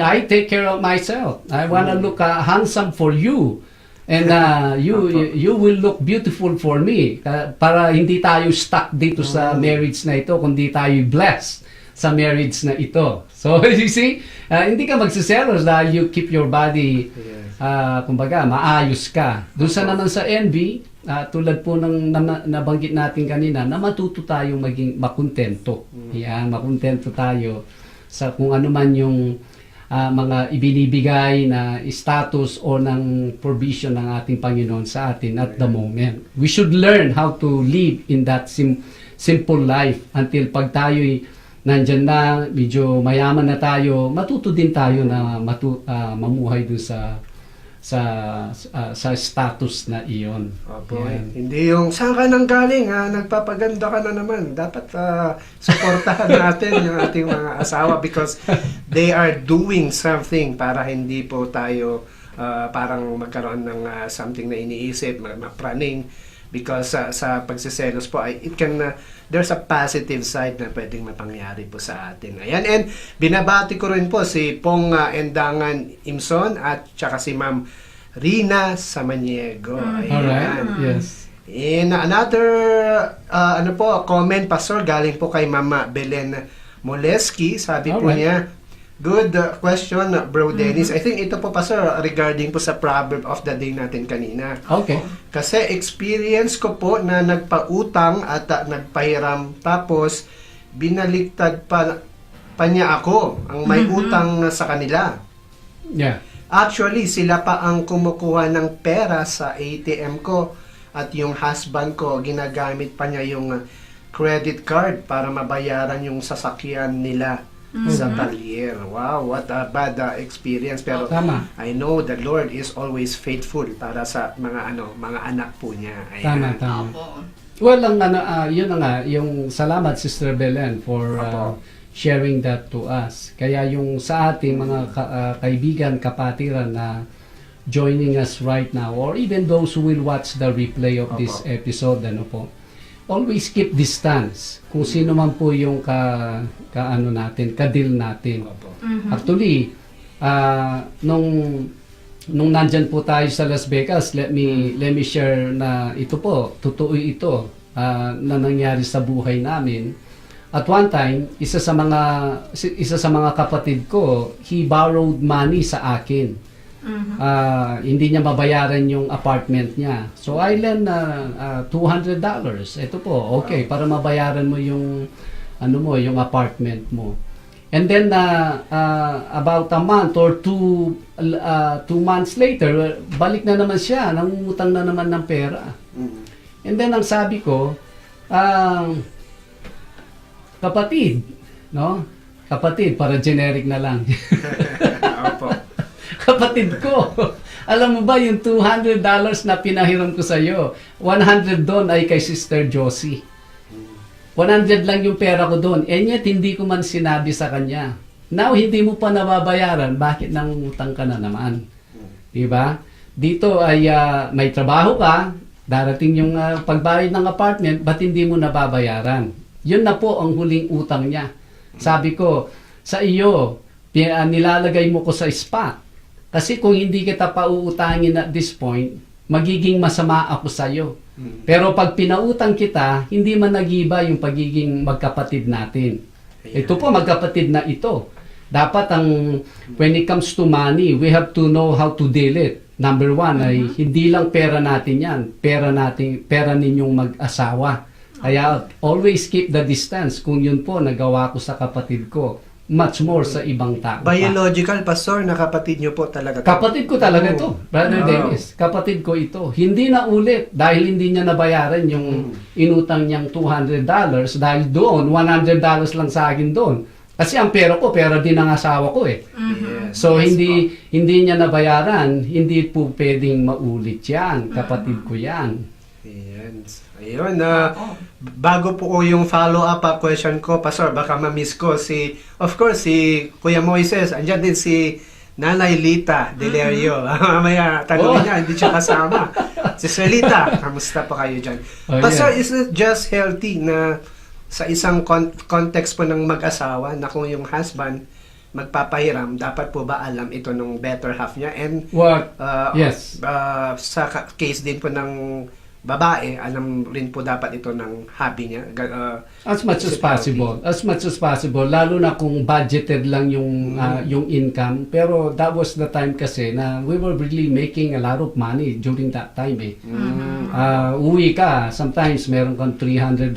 I take care of myself. I wanna look handsome for you. And you will look beautiful for me. Para hindi tayo stuck dito sa marriage na ito, kundi tayo blessed sa marriage na ito. So, you see, hindi ka magsiselos dahil you keep your body, kumbaga, maayos ka. Doon sa naman sa envy, tulad po ng nabanggit natin kanina, na matuto tayong maging makontento. Yan, makontento tayo sa kung ano man yung mga ibinibigay na status o ng provision ng ating Panginoon sa atin at the moment. We should learn how to live in that simple life until pag tayo'y nandyan na, medyo mayaman na tayo, matuto din tayo na mamuhay doon sa status na iyon. Opo, hindi yung saan ka nang galing, nagpapaganda ka na naman. Dapat suportahan natin yung ating mga asawa because they are doing something para hindi po tayo parang magkaroon ng something na iniisip, mapraning. Because sa pagsiselos po, there's a positive side na pwedeng mapangyari po sa atin. Ayan, and binabati ko rin po si Pong Endangan Imson at tsaka si Ma'am Rina Samaniego. Alright, yes. And another comment, Pastor, galing po kay Mama Belen Moleski. Sabi po niya, good question, Bro Dennis. I think ito po, Pastor, regarding po sa proverb of the day natin kanina. Okay. Kasi experience ko po na nagpautang at nagpahiram tapos binaliktad pa niya ako ang may utang sa kanila. Yeah. Actually, sila pa ang kumukuha ng pera sa ATM ko at yung husband ko ginagamit pa niya yung credit card para mabayaran yung sasakyan nila sa talyer. Wow, what a bad experience. Pero I know the Lord is always faithful para sa mga anak po niya. Ayan. Tama. Well, yun na nga, yung salamat Sister Belen for Opo. sharing that to us. Kaya yung sa ating mga kaibigan, kapatiran na joining us right now, or even those who will watch the replay of this Opo. episode, ano po, always keep distance. Kung sino man po yung kadil natin. Opo. Actually, nung nandyan po tayo sa Las Vegas, let me share na ito po, totoo ito na nangyari sa buhay namin. At one time, isa sa mga kapatid ko, he borrowed money sa akin. Hindi niya mabayaran yung apartment niya. So I lent $200. Ito po, okay, para mabayaran mo yung yung apartment mo. And then about a month or 2 months later, balik na naman siya, nangungutang na naman ng pera. And then ang sabi ko, kapatid, no? Kapatid, para generic na lang. Opo. Kapatid ko, alam mo ba yung $200 na pinahiram ko sa iyo, 100 doon ay kay Sister Josie. 100 lang yung pera ko doon. And yet, hindi ko man sinabi sa kanya. Now, hindi mo pa nababayaran. Bakit nangungutang ka na naman? Diba? Dito ay may trabaho ka, darating yung pagbayad ng apartment, ba't hindi mo nababayaran? Yun na po ang huling utang niya. Sabi ko, sa iyo, nilalagay mo ko sa spot. Kasi kung hindi kita pauutangin at this point, magiging masama ako sa iyo. Pero pag pinautang kita, hindi man nagiba yung pagiging magkapatid natin. Ito po, magkapatid na ito. Dapat when it comes to money, we have to know how to deal it. Number one ay hindi lang pera natin yan, pera ninyong mag-asawa. Kaya always keep the distance. Kung yun po nagawa ko sa kapatid ko, much more sa ibang tao. Biological, Pastor, na kapatid niyo po talaga. Kapatid ko talaga ito, Brother Wow. Dennis. Kapatid ko ito. Hindi na ulit dahil hindi niya nabayaran yung inutang niyang $200 dahil doon, $100 lang sa akin doon. Kasi ang pera ko, pera din ng asawa ko eh. Yes. So Yes, hindi niya nabayaran, hindi po pwedeng maulit yan. Kapatid ko yan. Ayan. Ayun, bago po yung follow-up question ko, Pastor, baka ma-miss ko of course, si Kuya Moises, andyan din si Nanay Lita Delerio. Mamaya, tanongin niya, hindi siya kasama. Sister Lita, kamusta pa kayo dyan? Oh, Pastor, yeah. is it just healthy na sa isang context po ng mag-asawa na kung yung husband magpapahiram, dapat po ba alam ito ng better half niya? And Yes. sa case din po ng babae, alam rin po dapat ito ng hobby niya. As much as possible. As much as possible. Lalo na kung budgeted lang yung income. Pero that was the time kasi na we were really making a lot of money during that time eh. Uwi ka, sometimes meron kang $300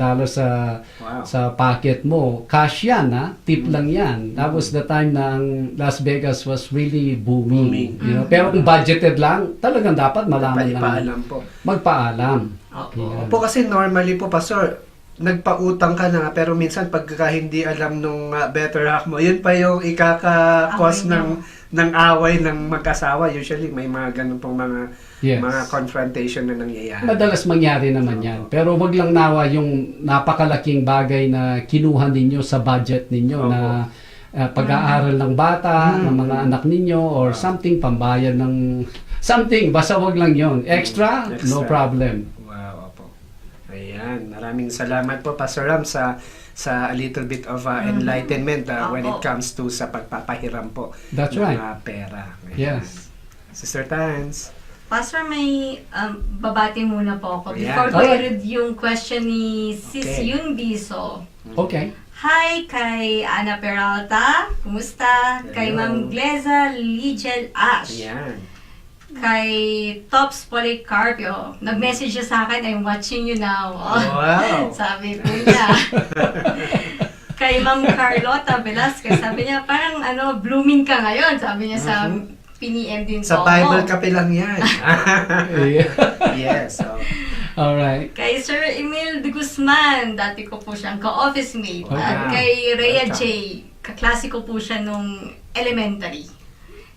sa pocket mo. Cash yan ha, tip lang yan. That was the time na ang Las Vegas was really booming. You know? Pero kung budgeted lang, talagang dapat malaman lang. Ipaalam po. Magpaalam. Opo. Opo, kasi normally po, Pastor, nagpautang ka na, pero minsan pagka hindi alam nung better half mo, yun pa yung ikaka-cause ng away ng mag-asawa. Usually, may mga ganun pong mga confrontation na nangyayari. Madalas mangyari naman yan. Pero wag lang nawa yung napakalaking bagay na kinuha ninyo sa budget ninyo na pag-aaral ng bata, ng mga anak ninyo, or something, pambayad ng something. Basta wag lang yon. Extra, no problem. Wow, opo. Ayan, maraming salamat po, Pastor Ram, sa a little bit of enlightenment when it comes to sa pagpapahiram po That's ng right. Pera. Ayan. Yes. Sister Tans. Pastor, may babati muna po ako. Ayan. Before ko Alright. i-read yung question ni Sis Okay. Yun Biso. Okay. Hi kay Ana Peralta. Kumusta? Kay Hello. Ma'am Gleza Ligel Ash. Ayan. Kay Tops Policarpio. Nag-message siya sa akin, I'm watching you now. Wow. Sabi po niya. Kay Ma'am Carlota Velasquez, sabi niya, parang blooming ka ngayon. Sabi niya sa PNM din Sa po Bible ako. kape lang yan. Yes. So, Alright. Kay Sir Emil de Guzman, dati ko po siyang ka-office mate. Okay. At kay Rhea Welcome. J, kaklase ko po siya nung elementary.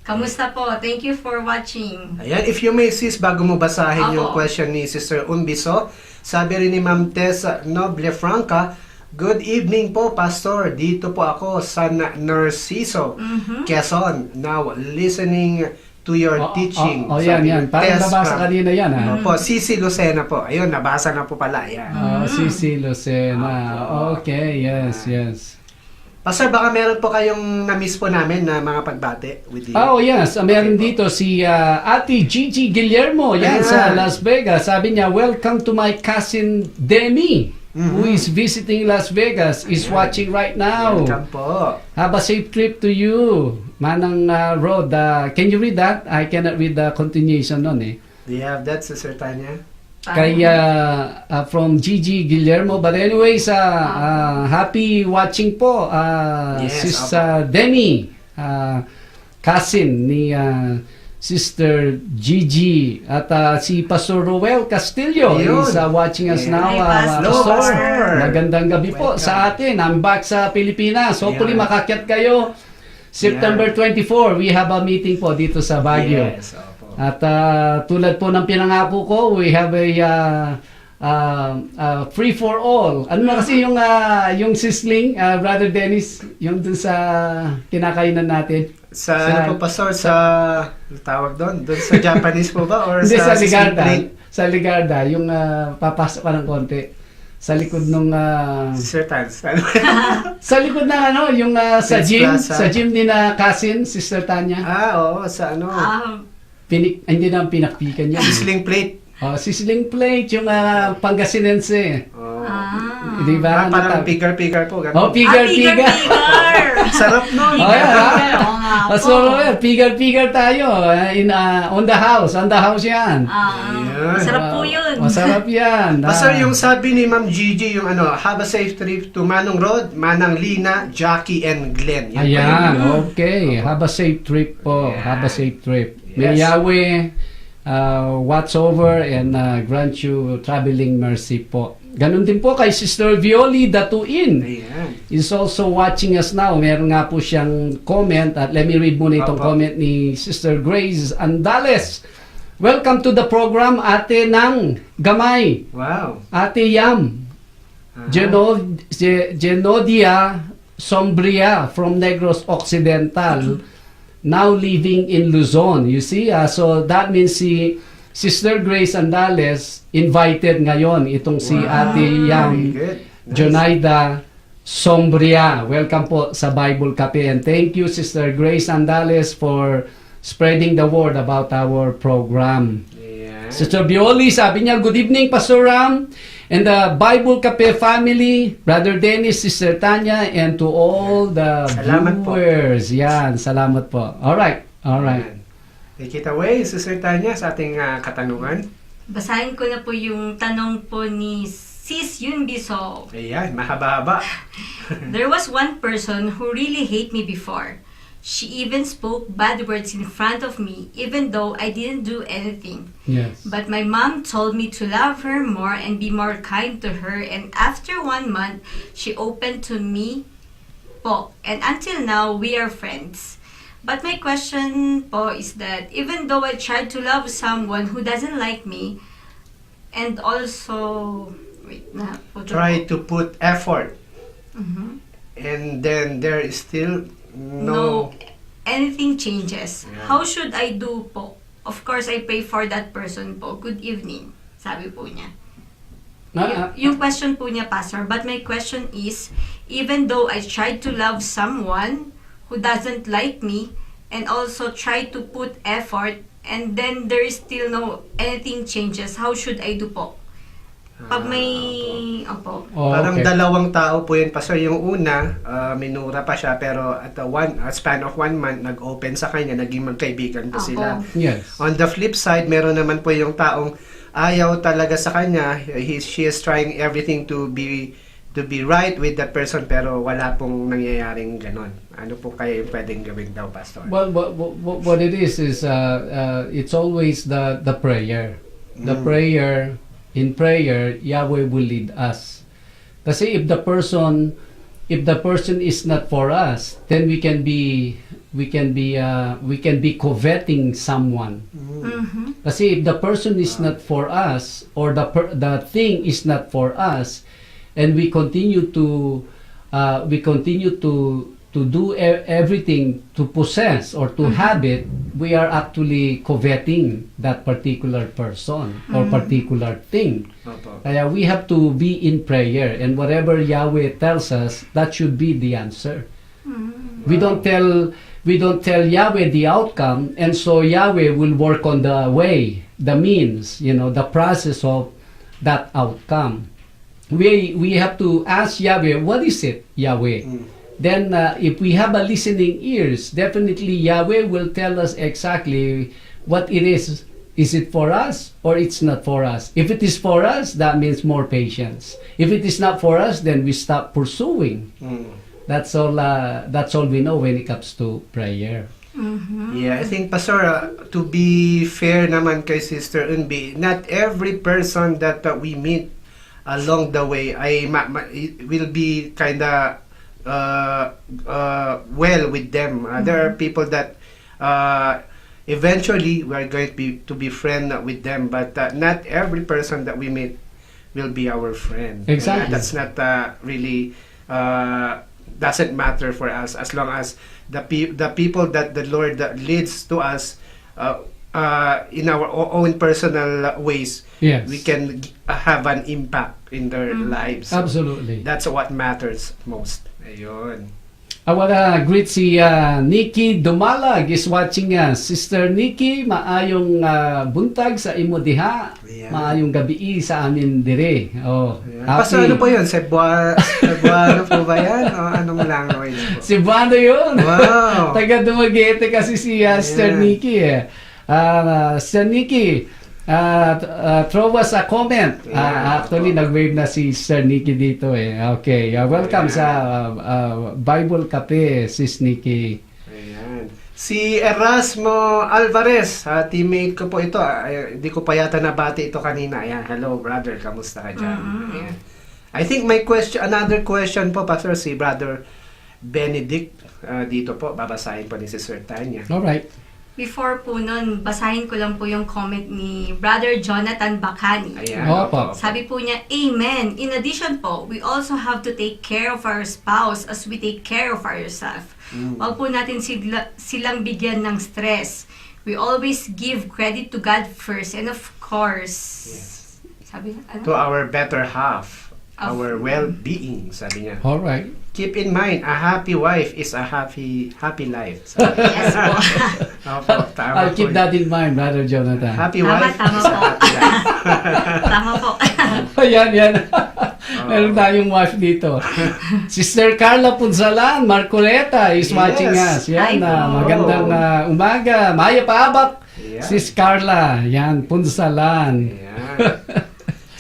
Kamusta po? Thank you for watching. Ayan, if you may sis, bago mo basahin yung Apo. question ni Sister Umbiso, sabi rin ni Ma'am Tess Noble Franca, good evening po, Pastor. Dito po ako sa Narciso, Quezon. Now, listening to your teaching. Yan, Sabi yan. ni Parang Tess nabasa from- kanina yan, ha? Opo, Cici Lucena po. Ayun, nabasa na po pala. Ayan. Cici Lucena. Okay, yes, yes. Pastor, baka meron po kayong na-miss po namin na mga pagbate with you. Oh, yes. Meron dito si Ate Gigi Guillermo, yan, Ayan. sa Las Vegas. Sabi niya, welcome to my cousin Demi, who is visiting Las Vegas, is watching right now. Welcome po. Have a safe trip to you. Manang Road. Can you read that? I cannot read the continuation nun eh. Do you have that, Sister Tanya? Kaya from Gigi Guillermo. But anyways, happy watching po. Yes, Sis opo. Demi, cousin ni Sister Gigi. At si Pastor Roel Castillo Ayun. is watching us Yeah. now. Hi, Pastor. Hello, Pastor. Magandang gabi po Welcome. sa atin. I'm back sa Pilipinas. Hopefully Yeah. makakyat kayo. September 24, we have a meeting po dito sa Baguio. Yes, opo. At tulad po ng pinangako ko, we have a free for all. Ano na kasi yung sizzling, Brother Dennis, yung dun sa kinakainan natin? Ano po, Pastor, sa tawag doon? Doon sa Japanese po ba? Or Hindi, sa Sisling Ligarda. Plate? Sa Ligarda, yung papasok pa ng konti. Sa likod nung... Sister Tans. Ano? sa likod ng yung sa Prince gym. Plaza. Sa gym ni na cousin, Sister Tanya. Oo, sa ano? Hindi na pinakpikan yun. Sisling Plate. Sizzling plate, yung Pangasinense. Oh. Di ba? Parang pigar-pigar po. ganun. Pigar-pigar. Sarap nun. Oh, yeah. Oo nga po. So, pigar-pigar tayo. On the house yan. Masarap po yun. Masarap yan. Pastor, yung sabi ni Ma'am Gigi, yung have a safe trip to Manong Road, Manang Lina, Jackie, and Glenn. Yan po Ayan, yun. okay. Have a safe trip po. Yeah. Have a safe trip. May Yes. Yahweh watch over and grant you traveling mercy po. Ganon din po kay Sister Violi Datuin. Ayan. Is also watching us now. Meron nga po siyang comment at let me read muna itong Opo. comment ni Sister Grace Andales. Welcome to the program, Ate ng Gamay, Wow. Ate Yam, Genodia Sombria from Negros Occidental, now living in Luzon. You see, so that means si Sister Grace Andales invited ngayon itong si Ate Yam Very good. Nice. Jonaida Sombria. Welcome po sa Bible Cafe, and thank you Sister Grace Andales for spreading the word about our program. Ayan. Sister Bioli, sabi niya, good evening Pastor Ram and the Bible Cafe family, Brother Dennis, Sister Tanya, and to all the Salamat po. viewers. Yan, salamat po. Alright. Ayan. Take it away, Sister Tanya, sa ating katanungan. Basahin ko na po yung tanong po ni Sis Yunbiso. Ayan, mahaba-haba. There was one person who really hated me before. She even spoke bad words in front of me, even though I didn't do anything. Yes. But my mom told me to love her more and be more kind to her, and after 1 month, she opened to me po. And until now, we are friends. But my question po is that even though I tried to love someone who doesn't like me, and also, Try to put effort. Mhm. And then there is still no... anything changes. Yeah. How should I do po? Of course, I pray for that person po. Good evening, sabi po niya. Yung question po niya, Pastor, but my question is, even though I tried to love someone who doesn't like me, and also try to put effort, and then there is still no anything changes, how should I do po? Pag may... Opo. Parang okay. dalawang tao po yun. Pastor, yung una, minura pa siya, pero at a span of 1 month, nag-open sa kanya, naging magkaibigan po Opo. sila. Yes. On the flip side, meron naman po yung taong ayaw talaga sa kanya. She is trying everything to be right with that person, pero wala pong nangyayaring ganon. Ano po kaya yung pwedeng gawin daw, Pastor? Well, what it is it's always the prayer. The prayer, in prayer, Yahweh will lead us. Kasi if the person if the person is not for us, then we can be coveting someone. Kasi if the person is not for us, or the thing is not for us, and we continue to do everything to possess or to have it, we are actually coveting that particular person or particular thing. Opo. Kaya we have to be in prayer, and whatever Yahweh tells us, that should be the answer. We don't tell Yahweh the outcome, and so Yahweh will work on the way, the means, the process of that outcome. We have to ask Yahweh, what is it, Yahweh? Then if we have a listening ears, definitely Yahweh will tell us exactly what it is. Is it for us or it's not for us? If it is for us, that means more patience. If it is not for us, then we stop pursuing. That's all we know when it comes to prayer. Yeah, I think, Pastor, to be fair naman kay Sister Unbi, not every person that we meet along the way will be kinda well with them. There are people that eventually we are going to be friend with them, but not every person that we meet will be our friend. Exactly. That's not really doesn't matter for us, as long as the people that the Lord leads to us in our own personal ways, Yes. we can have an impact in their lives. So Absolutely. that's what matters most. Ayun. I wanna greet si Nikki Dumalag is watching us. Sister Nikki, maayong buntag sa imo diha. Yeah. Maayong gabi sa amin dire. Oh, Pastor, ano po yun? Cebuano po ba yan? O anong language po? Si Bano yun. Wow. Taga Dumaguete kasi si Sister Yeah. Nikki eh. Sister Nikki, throw us a comment. Yeah, Actually, nag-wave na si Sister Nikki dito eh. Okay, welcome Yeah. sa Bible Cafe, Sis Nikki. Ayan. Si Erasmo Alvarez, teammate ko po ito. Hindi ko pa yata nabati ito kanina. Ayan, hello brother, kamusta ka dyan? Ayan. I think another question po, Pastor, si Brother Benedict. Dito po, babasahin po ni Sister Tanya. Alright. Before po nun, basahin ko lang po yung comment ni Brother Jonathan Bacani. Ayan. Opo. Sabi po niya, Amen. In addition po, we also have to take care of our spouse as we take care of ourselves. Huwag po natin silang bigyan ng stress. We always give credit to God first. And of course, sabi To ano? our better half, our well-being, sabi niya. Alright. Keep in mind, a happy wife is a happy life. Sabi. Yes po. Opo, tama I'll po keep yun. that in mind, Brother Jonathan. Happy Tama, wife tama is a po. happy life. Tama po. Yan. Meron tayong wife dito. Sister Carla Punsalan, Marcoleta is Yes. watching us. Yan, Hi po. magandang umaga. Maya paabak. Yeah. Sis Carla, yan, Punsalan. Ayan.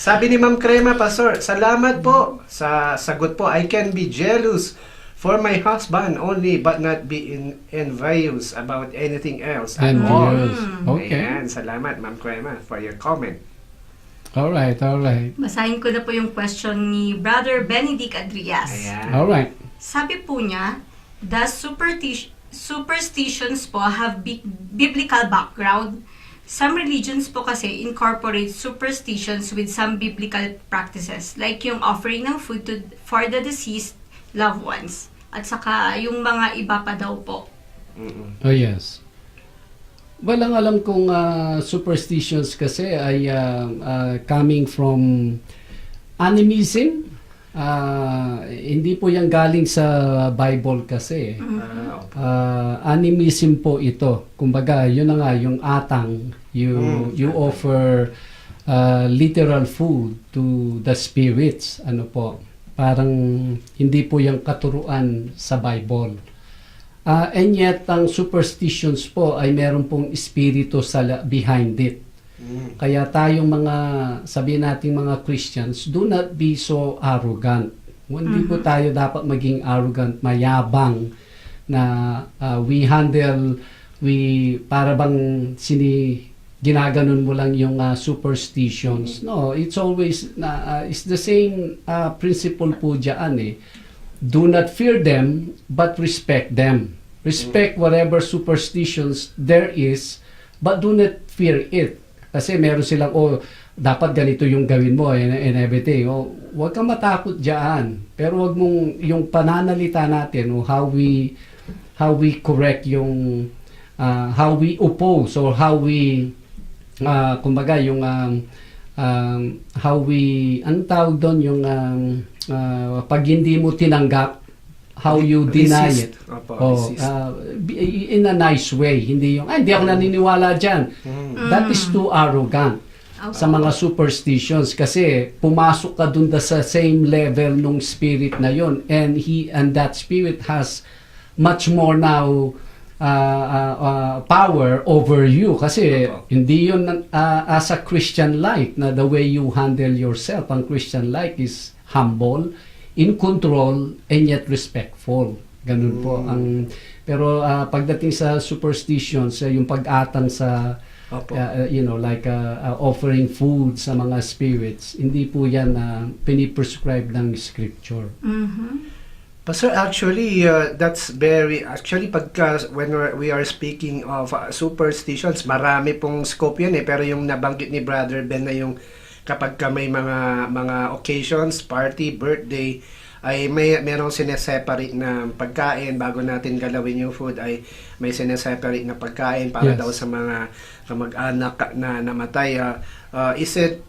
Sabi ni Ma'am Crema, Pastor, salamat po sa sagot po. I can be jealous for my husband only but not be envious about anything else at all. Envious. Okay. Ayan, salamat Ma'am Crema for your comment. Alright. Basahin ko na po yung question ni Brother Benedict Adrias. Ayan. Alright. Sabi po niya, does superstitions po have biblical background? Some religions po kasi incorporate superstitions with some biblical practices, like yung offering ng food for the deceased loved ones. At saka yung mga iba pa daw po. Oh yes. Walang alam kung superstitions kasi ay coming from animism. Hindi po yan galing sa Bible kasi. Animism po ito. Kumbaga, yun na nga, yung atang, you offer literal food to the spirits. Ano po, parang hindi po yung katuruan sa Bible. And yet, ang superstitions po ay meron pong espiritu behind it. Kaya tayong mga, sabihin natin mga Christians, do not be so arrogant. Hindi po tayo dapat maging arrogant, mayabang, na para bang ginaganon mo lang yung superstitions. No, it's always, it's the same principle po dyan eh. do not fear them, but respect them. Respect whatever superstitions there is, but do not fear it. Kasi meron silang, dapat ganito yung gawin mo and everything. Huwag kang matakot dyan. Pero huwag mong, yung pananalita natin, how we correct yung, how we oppose, or how we, kumbaga, yung, how we, anong tawag doon, yung, pag hindi mo tinanggap, how you deny it. Resist. In a nice way. Hindi yung, hindi ako naniniwala dyan. That is too arrogant sa mga superstitions, kasi pumasok ka dun sa same level nung spirit na yon, and that spirit has much more now power over you, kasi hindi yun as a Christian life na the way you handle yourself. Ang Christian life is humble, in control, and yet respectful. Ganun po ang, pero pagdating sa superstitions, yung pag-atang sa like offering food sa mga spirits, hindi po yan piniprescribe ng scripture. Pastor, actually, that's very, actually, when we are speaking of superstitions, marami pong scope yan pero yung nabanggit ni Brother Ben na yung kapag ka may mga occasions, party, birthday, ay merong sineseparate na pagkain bago natin galawin yung food, ay may sineseparate na pagkain para daw sa mga kamag-anak na namatay. Is it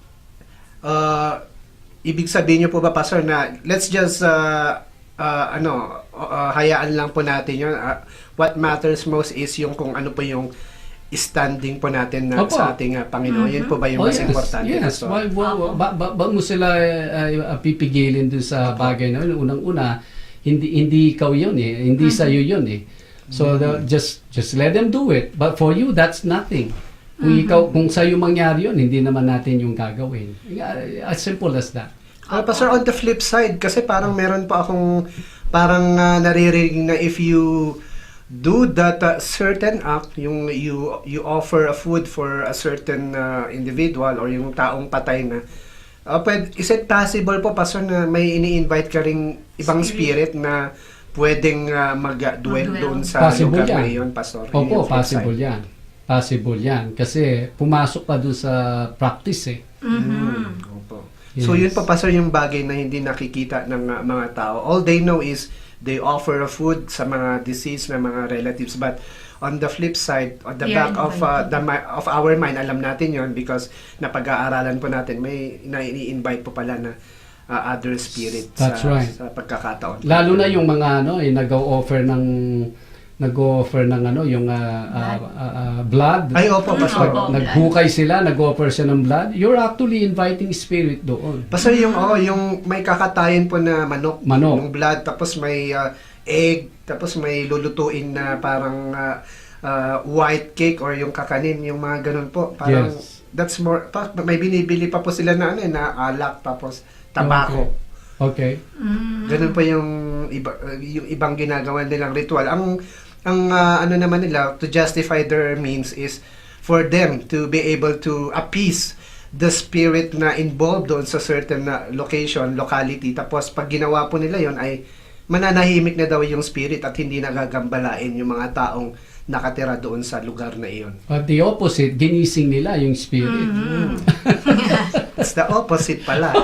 ibig sabihin niyo po ba, Pastor, na let's just hayaan lang po natin yun. What matters most is yung kung ano po yung standing po natin sa ating Panginoon. Yun po ba yung mas importante? Yes. Ba mo sila pipigilin dun sa bagay na yun? Unang-una, hindi ikaw yun hindi sa'yo yun So just let them do it. But for you, that's nothing. Kung sa'yo mangyari yun, hindi naman natin yung gagawin. As simple as that. Pastor, on the flip side, kasi parang meron pa akong parang naririnig na if you do that certain act, yung you offer a food for a certain individual or yung taong patay na, is it possible po, Pastor, na may ini-invite ka ring ibang spirit na pwedeng mag-dwell doon sa lugar na iyon, Pastor? Opo, possible yan. Possible yan. Kasi pumasok pa doon sa practice Opo. Yes. So yun pa, Pastor, yung bagay na hindi nakikita ng mga tao. All they know is they offer a food sa mga deceased na mga relatives, but on the flip side, on the back of our mind, alam natin yon because napag-aaralan po natin, may i-invite po pala na other spirit sa pagkakataon. Lalo na yung mga nag-o-offer ng yung blood. Ay, opo, Pastor. Naghukay sila, nag-offer sila ng blood. You're actually inviting spirit doon. Pastor, yung may kakatayin po na manok. Yung blood, tapos may egg, tapos may lulutuin na parang white cake or yung kakanin, yung mga ganun po. Parang that's more, may binibili pa po sila na alak, tapos tabako. Okay. Ganun po yung ibang ginagawa nilang ritual. Ang ano naman nila, to justify their means is for them to be able to appease the spirit na involved doon sa certain locality. Tapos pag ginawa po nila yon ay mananahimik na daw yung spirit at hindi nagagambalain yung mga taong nakatira doon sa lugar na iyon. But the opposite, ginising nila yung spirit. It's the opposite pala.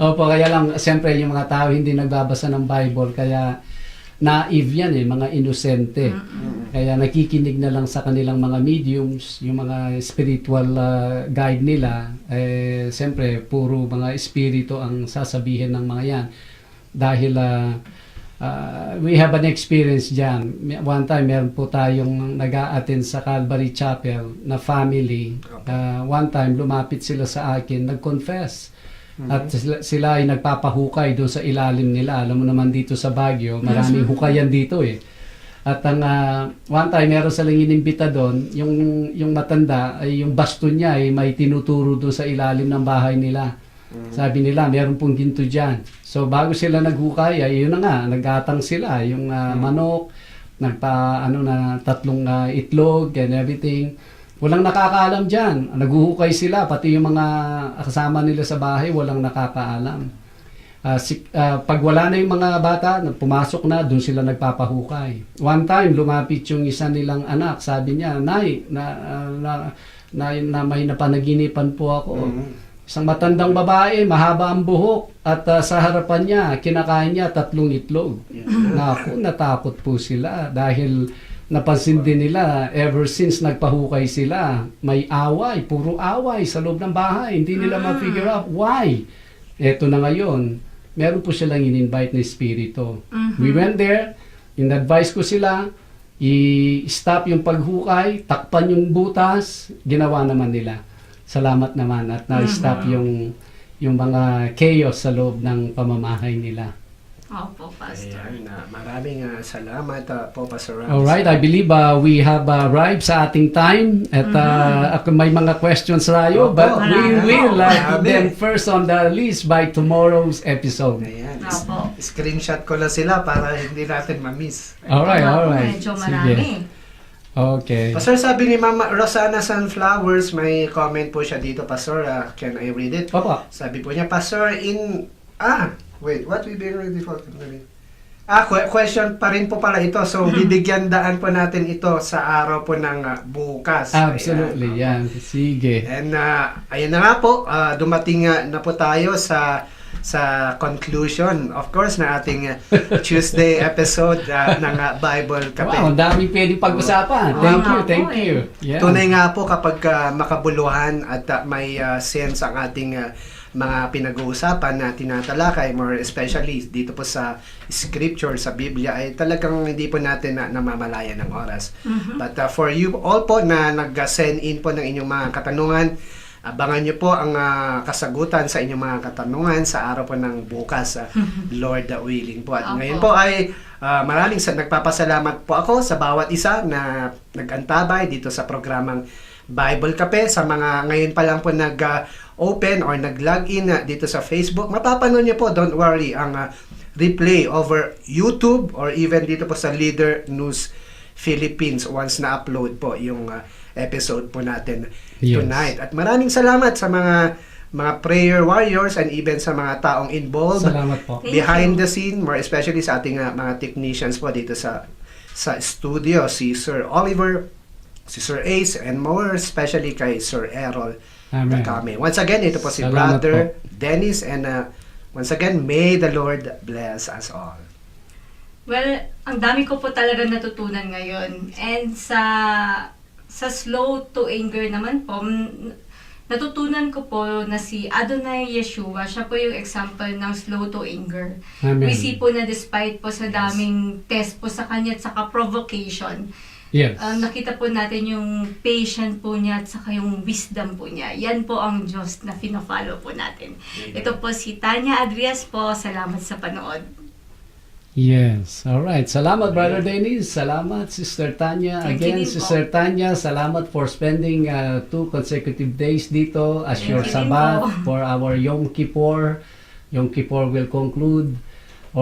Opo, kaya lang, siyempre yung mga tao hindi nagbabasa ng Bible, kaya naive yan mga inosente. Kaya nakikinig na lang sa kanilang mga mediums, yung mga spiritual guide nila, siyempre puro mga espiritu ang sasabihin ng mga yan. Dahil we have an experience dyan. One time, meron po tayong nag-a-attend sa Calvary Chapel na family. One time, lumapit sila sa akin, nag-confess. At sila ay nagpapahukay doon sa ilalim nila. Alam mo naman dito sa Baguio, maraming hukayan dito At ang one time, meron silang inimbita doon, yung matanda, ay yung baston niya ay may tinuturo doon sa ilalim ng bahay nila. Sabi nila, meron pong ginto dyan. So bago sila naghukay, ay yun na nga, nag-atang sila, yung manok, tatlong itlog and everything. Walang nakakaalam dyan. Naghuhukay sila, pati yung mga kasama nila sa bahay, walang nakakaalam. pag wala na yung mga bata, pumasok na, doon sila nagpapahukay. One time, lumapit yung isa nilang anak, sabi niya, Nay, na may napanaginipan po ako. Isang matandang babae, mahaba ang buhok, at sa harapan niya, kinakain niya 3 itlog. Naku, natakot po sila dahil napansin din nila, ever since nagpahukay sila, may away, puro away sa loob ng bahay. Hindi nila ma-figure out why. Eto na ngayon, meron po silang in-invite na espiritu. We went there, in-advise ko sila, i-stop yung paghukay, takpan yung butas, ginawa naman nila. Salamat naman at na-stop yung mga chaos sa loob ng pamamahay nila. Opo, Pastor. Ayan, maraming salamat po, Pastor Rams. Alright, I believe we have arrived sa ating time at may mga questions tayo, but we will put them first on the list by tomorrow's episode. Ayan. Opo. Screenshot ko lang sila para hindi natin ma-miss. Alright. Medyo Sige. marami. Okay. Pastor, sabi ni Mama Rosana Sunflowers, may comment po siya dito, Pastor. Can I read it? Opo. Sabi po niya, Pastor, wait, what we be ready for? Question pa rin po pala ito. So, bibigyan daan po natin ito sa araw po ng bukas. Absolutely, Ayan. yan. Sige. And ayun na nga po, dumating na po tayo sa conclusion, of course, na ating Tuesday episode ng Bible Cafe. Wow, ang daming pwedeng pag-usapan. Thank you. Yeah. Tunay nga po kapag makabuluhan at may sense ang ating mga pinag-uusapan na tinatalakay, more especially dito po sa scripture, sa Biblia, ay talagang hindi po natin namamalayan ng oras. But for you all po na nag-send in po ng inyong mga katanungan, abangan nyo po ang kasagutan sa inyong mga katanungan sa araw po ng bukas, Lord willing po. At ngayon po ay maraming nagpapasalamat po ako sa bawat isa na nag-antabay dito sa programang Bible Cafe. Sa mga ngayon pa lang po nag-open or nag-login dito sa Facebook, mapapanood nyo po, don't worry, ang replay over YouTube or even dito po sa Leader News Philippines once na-upload po yung episode po natin tonight. At maraming salamat sa mga prayer warriors and even sa mga taong involved Salamat po. behind the scene, more especially sa ating mga technicians po dito sa studio, si Sir Oliver, si Sir Ace, and more especially kay Sir Errol Amen. Takame. Once again, ito po si Salamat Brother Dennis, and once again, may the Lord bless us all. Well, ang dami ko po talaga natutunan ngayon. And sa slow to anger naman po, natutunan ko po na si Adonai Yeshua, siya po yung example ng slow to anger. Amen. We see po na despite po sa daming test po sa kanya at saka provocation, Yes. nakita po natin yung patient po niya at saka yung wisdom po niya. Yan po ang Diyos na fina-follow po natin. Ito po si Tanya Adrias po. Salamat sa panood. Yes. All right. Salamat, Brother Dennis. Salamat, Sister Tanya. Thank Again, you din po. Sister Tanya, salamat for spending 2 consecutive days dito as Thank your you din Sabbath po. for our Yom Kippur. Yom Kippur will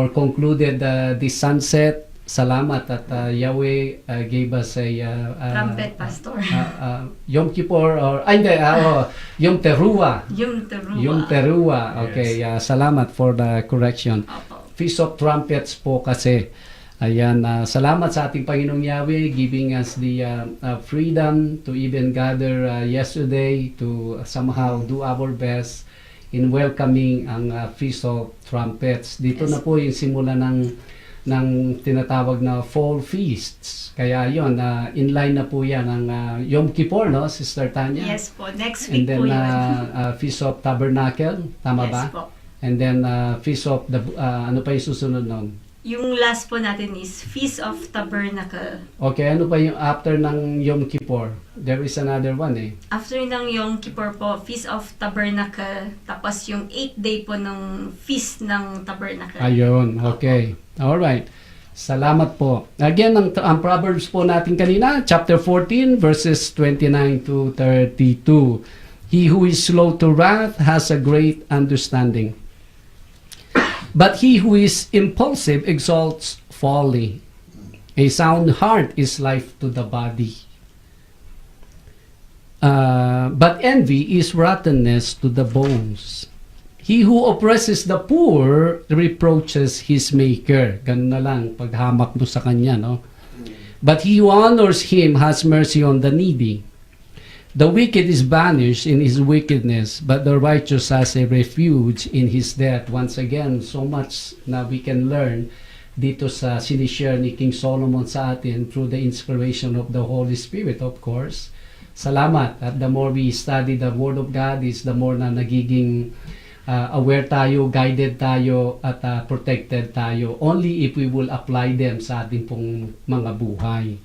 concluded this sunset. Salamat at Yahweh gave us a Trumpet, Pastor. Yom Kippur Yom Teruah. Yung Teruah. Yom Teruah. Okay, salamat for the correction. Opo. Feast of Trumpets po kasi. Ayan, salamat sa ating Panginoong Yahweh giving us the freedom to even gather yesterday to somehow do our best in welcoming ang Feast of Trumpets. Dito Yes. na po yung simula ng tinatawag na fall feasts. Kaya yon, inline na po yan ang Yom Kippur, no, Sister Tanya? Yes po. Next And week then po yun. Feast of Tabernacle, tama ba? Yes po. And then Feast of the ano pa yung susunod nun? Yung last po natin is Feast of Tabernacle. Okay, ano pa yung after ng Yom Kippur? There is another one eh. After ng Yom Kippur po, Feast of Tabernacle. Tapos yung 8th day po ng Feast ng Tabernacle. Ayun, okay. Alright. Salamat po. Again, ang Proverbs po natin kanina, chapter 14, verses 29 to 32. He who is slow to wrath has a great understanding. But he who is impulsive exalts folly. A sound heart is life to the body. But envy is rottenness to the bones. He who oppresses the poor reproaches his maker. Ganun na lang paghamak mo sa kanya, no? But he who honors him has mercy on the needy. The wicked is banished in his wickedness, but the righteous has a refuge in his death. Once again, so much na we can learn dito sa sinishare ni King Solomon sa atin through the inspiration of the Holy Spirit, of course. Salamat. At the more we study the Word of God is the more na nagiging aware tayo, guided tayo, at protected tayo only if we will apply them sa ating pong mga buhay.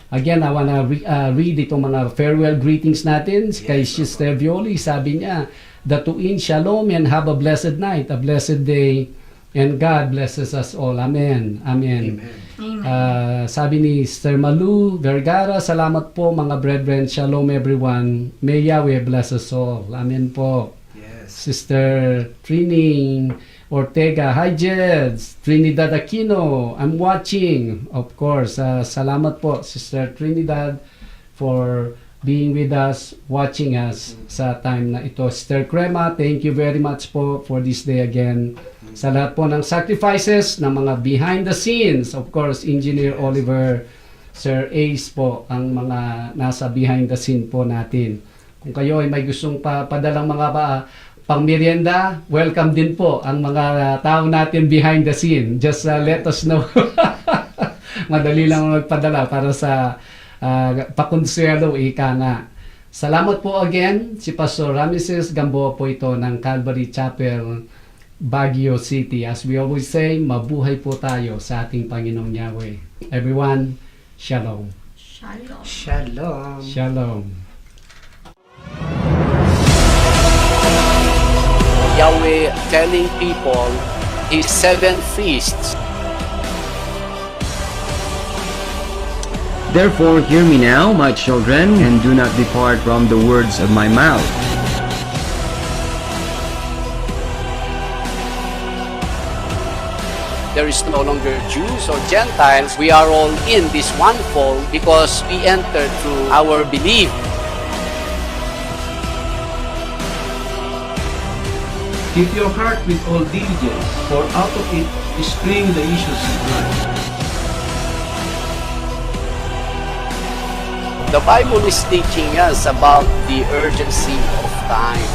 Again, I wanna read itong mga farewell greetings natin kay Sister Violi. Sabi niya, datuin shalom and have a blessed night, a blessed day, and God blesses us all. Amen. Amen. Amen. Sabi ni Sister Malu Vergara, salamat po mga brethren. Shalom everyone. May Yahweh bless us all. Amen po. Sister Trini Ortega, hi Jeds, Trinidad Aquino, I'm watching. Of course, salamat po Sister Trinidad for being with us, watching us sa time na ito. Sister Crema, thank you very much po for this day again. Sa lahat po ng sacrifices, ng mga behind the scenes, of course, Engineer Oliver, Sir Ace po, ang mga nasa behind the scene po natin. Kung kayo ay may gustong padalang mga pang merienda, welcome din po ang mga tao natin behind the scene. Just let us know. Madali lang magpadala para sa pakonsuelo, ika nga. Salamat po again. Si Pastor Ramesses Gamboa po ito ng Calvary Chapel, Baguio City. As we always say, mabuhay po tayo sa ating Panginoong Yahweh. Everyone, Shalom. Shalom. Shalom. Shalom. Yahweh telling people His 7 feasts. Therefore hear me now, my children, and do not depart from the words of my mouth. There is no longer Jews or Gentiles. We are all in this one fold because we entered through our belief. Keep your heart with all diligence, for out of it spring the issues of life. The Bible is teaching us about the urgency of time.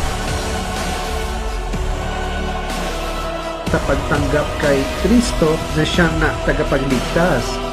Sa pagtanggap kay Kristo na siyang na tagapagligtas.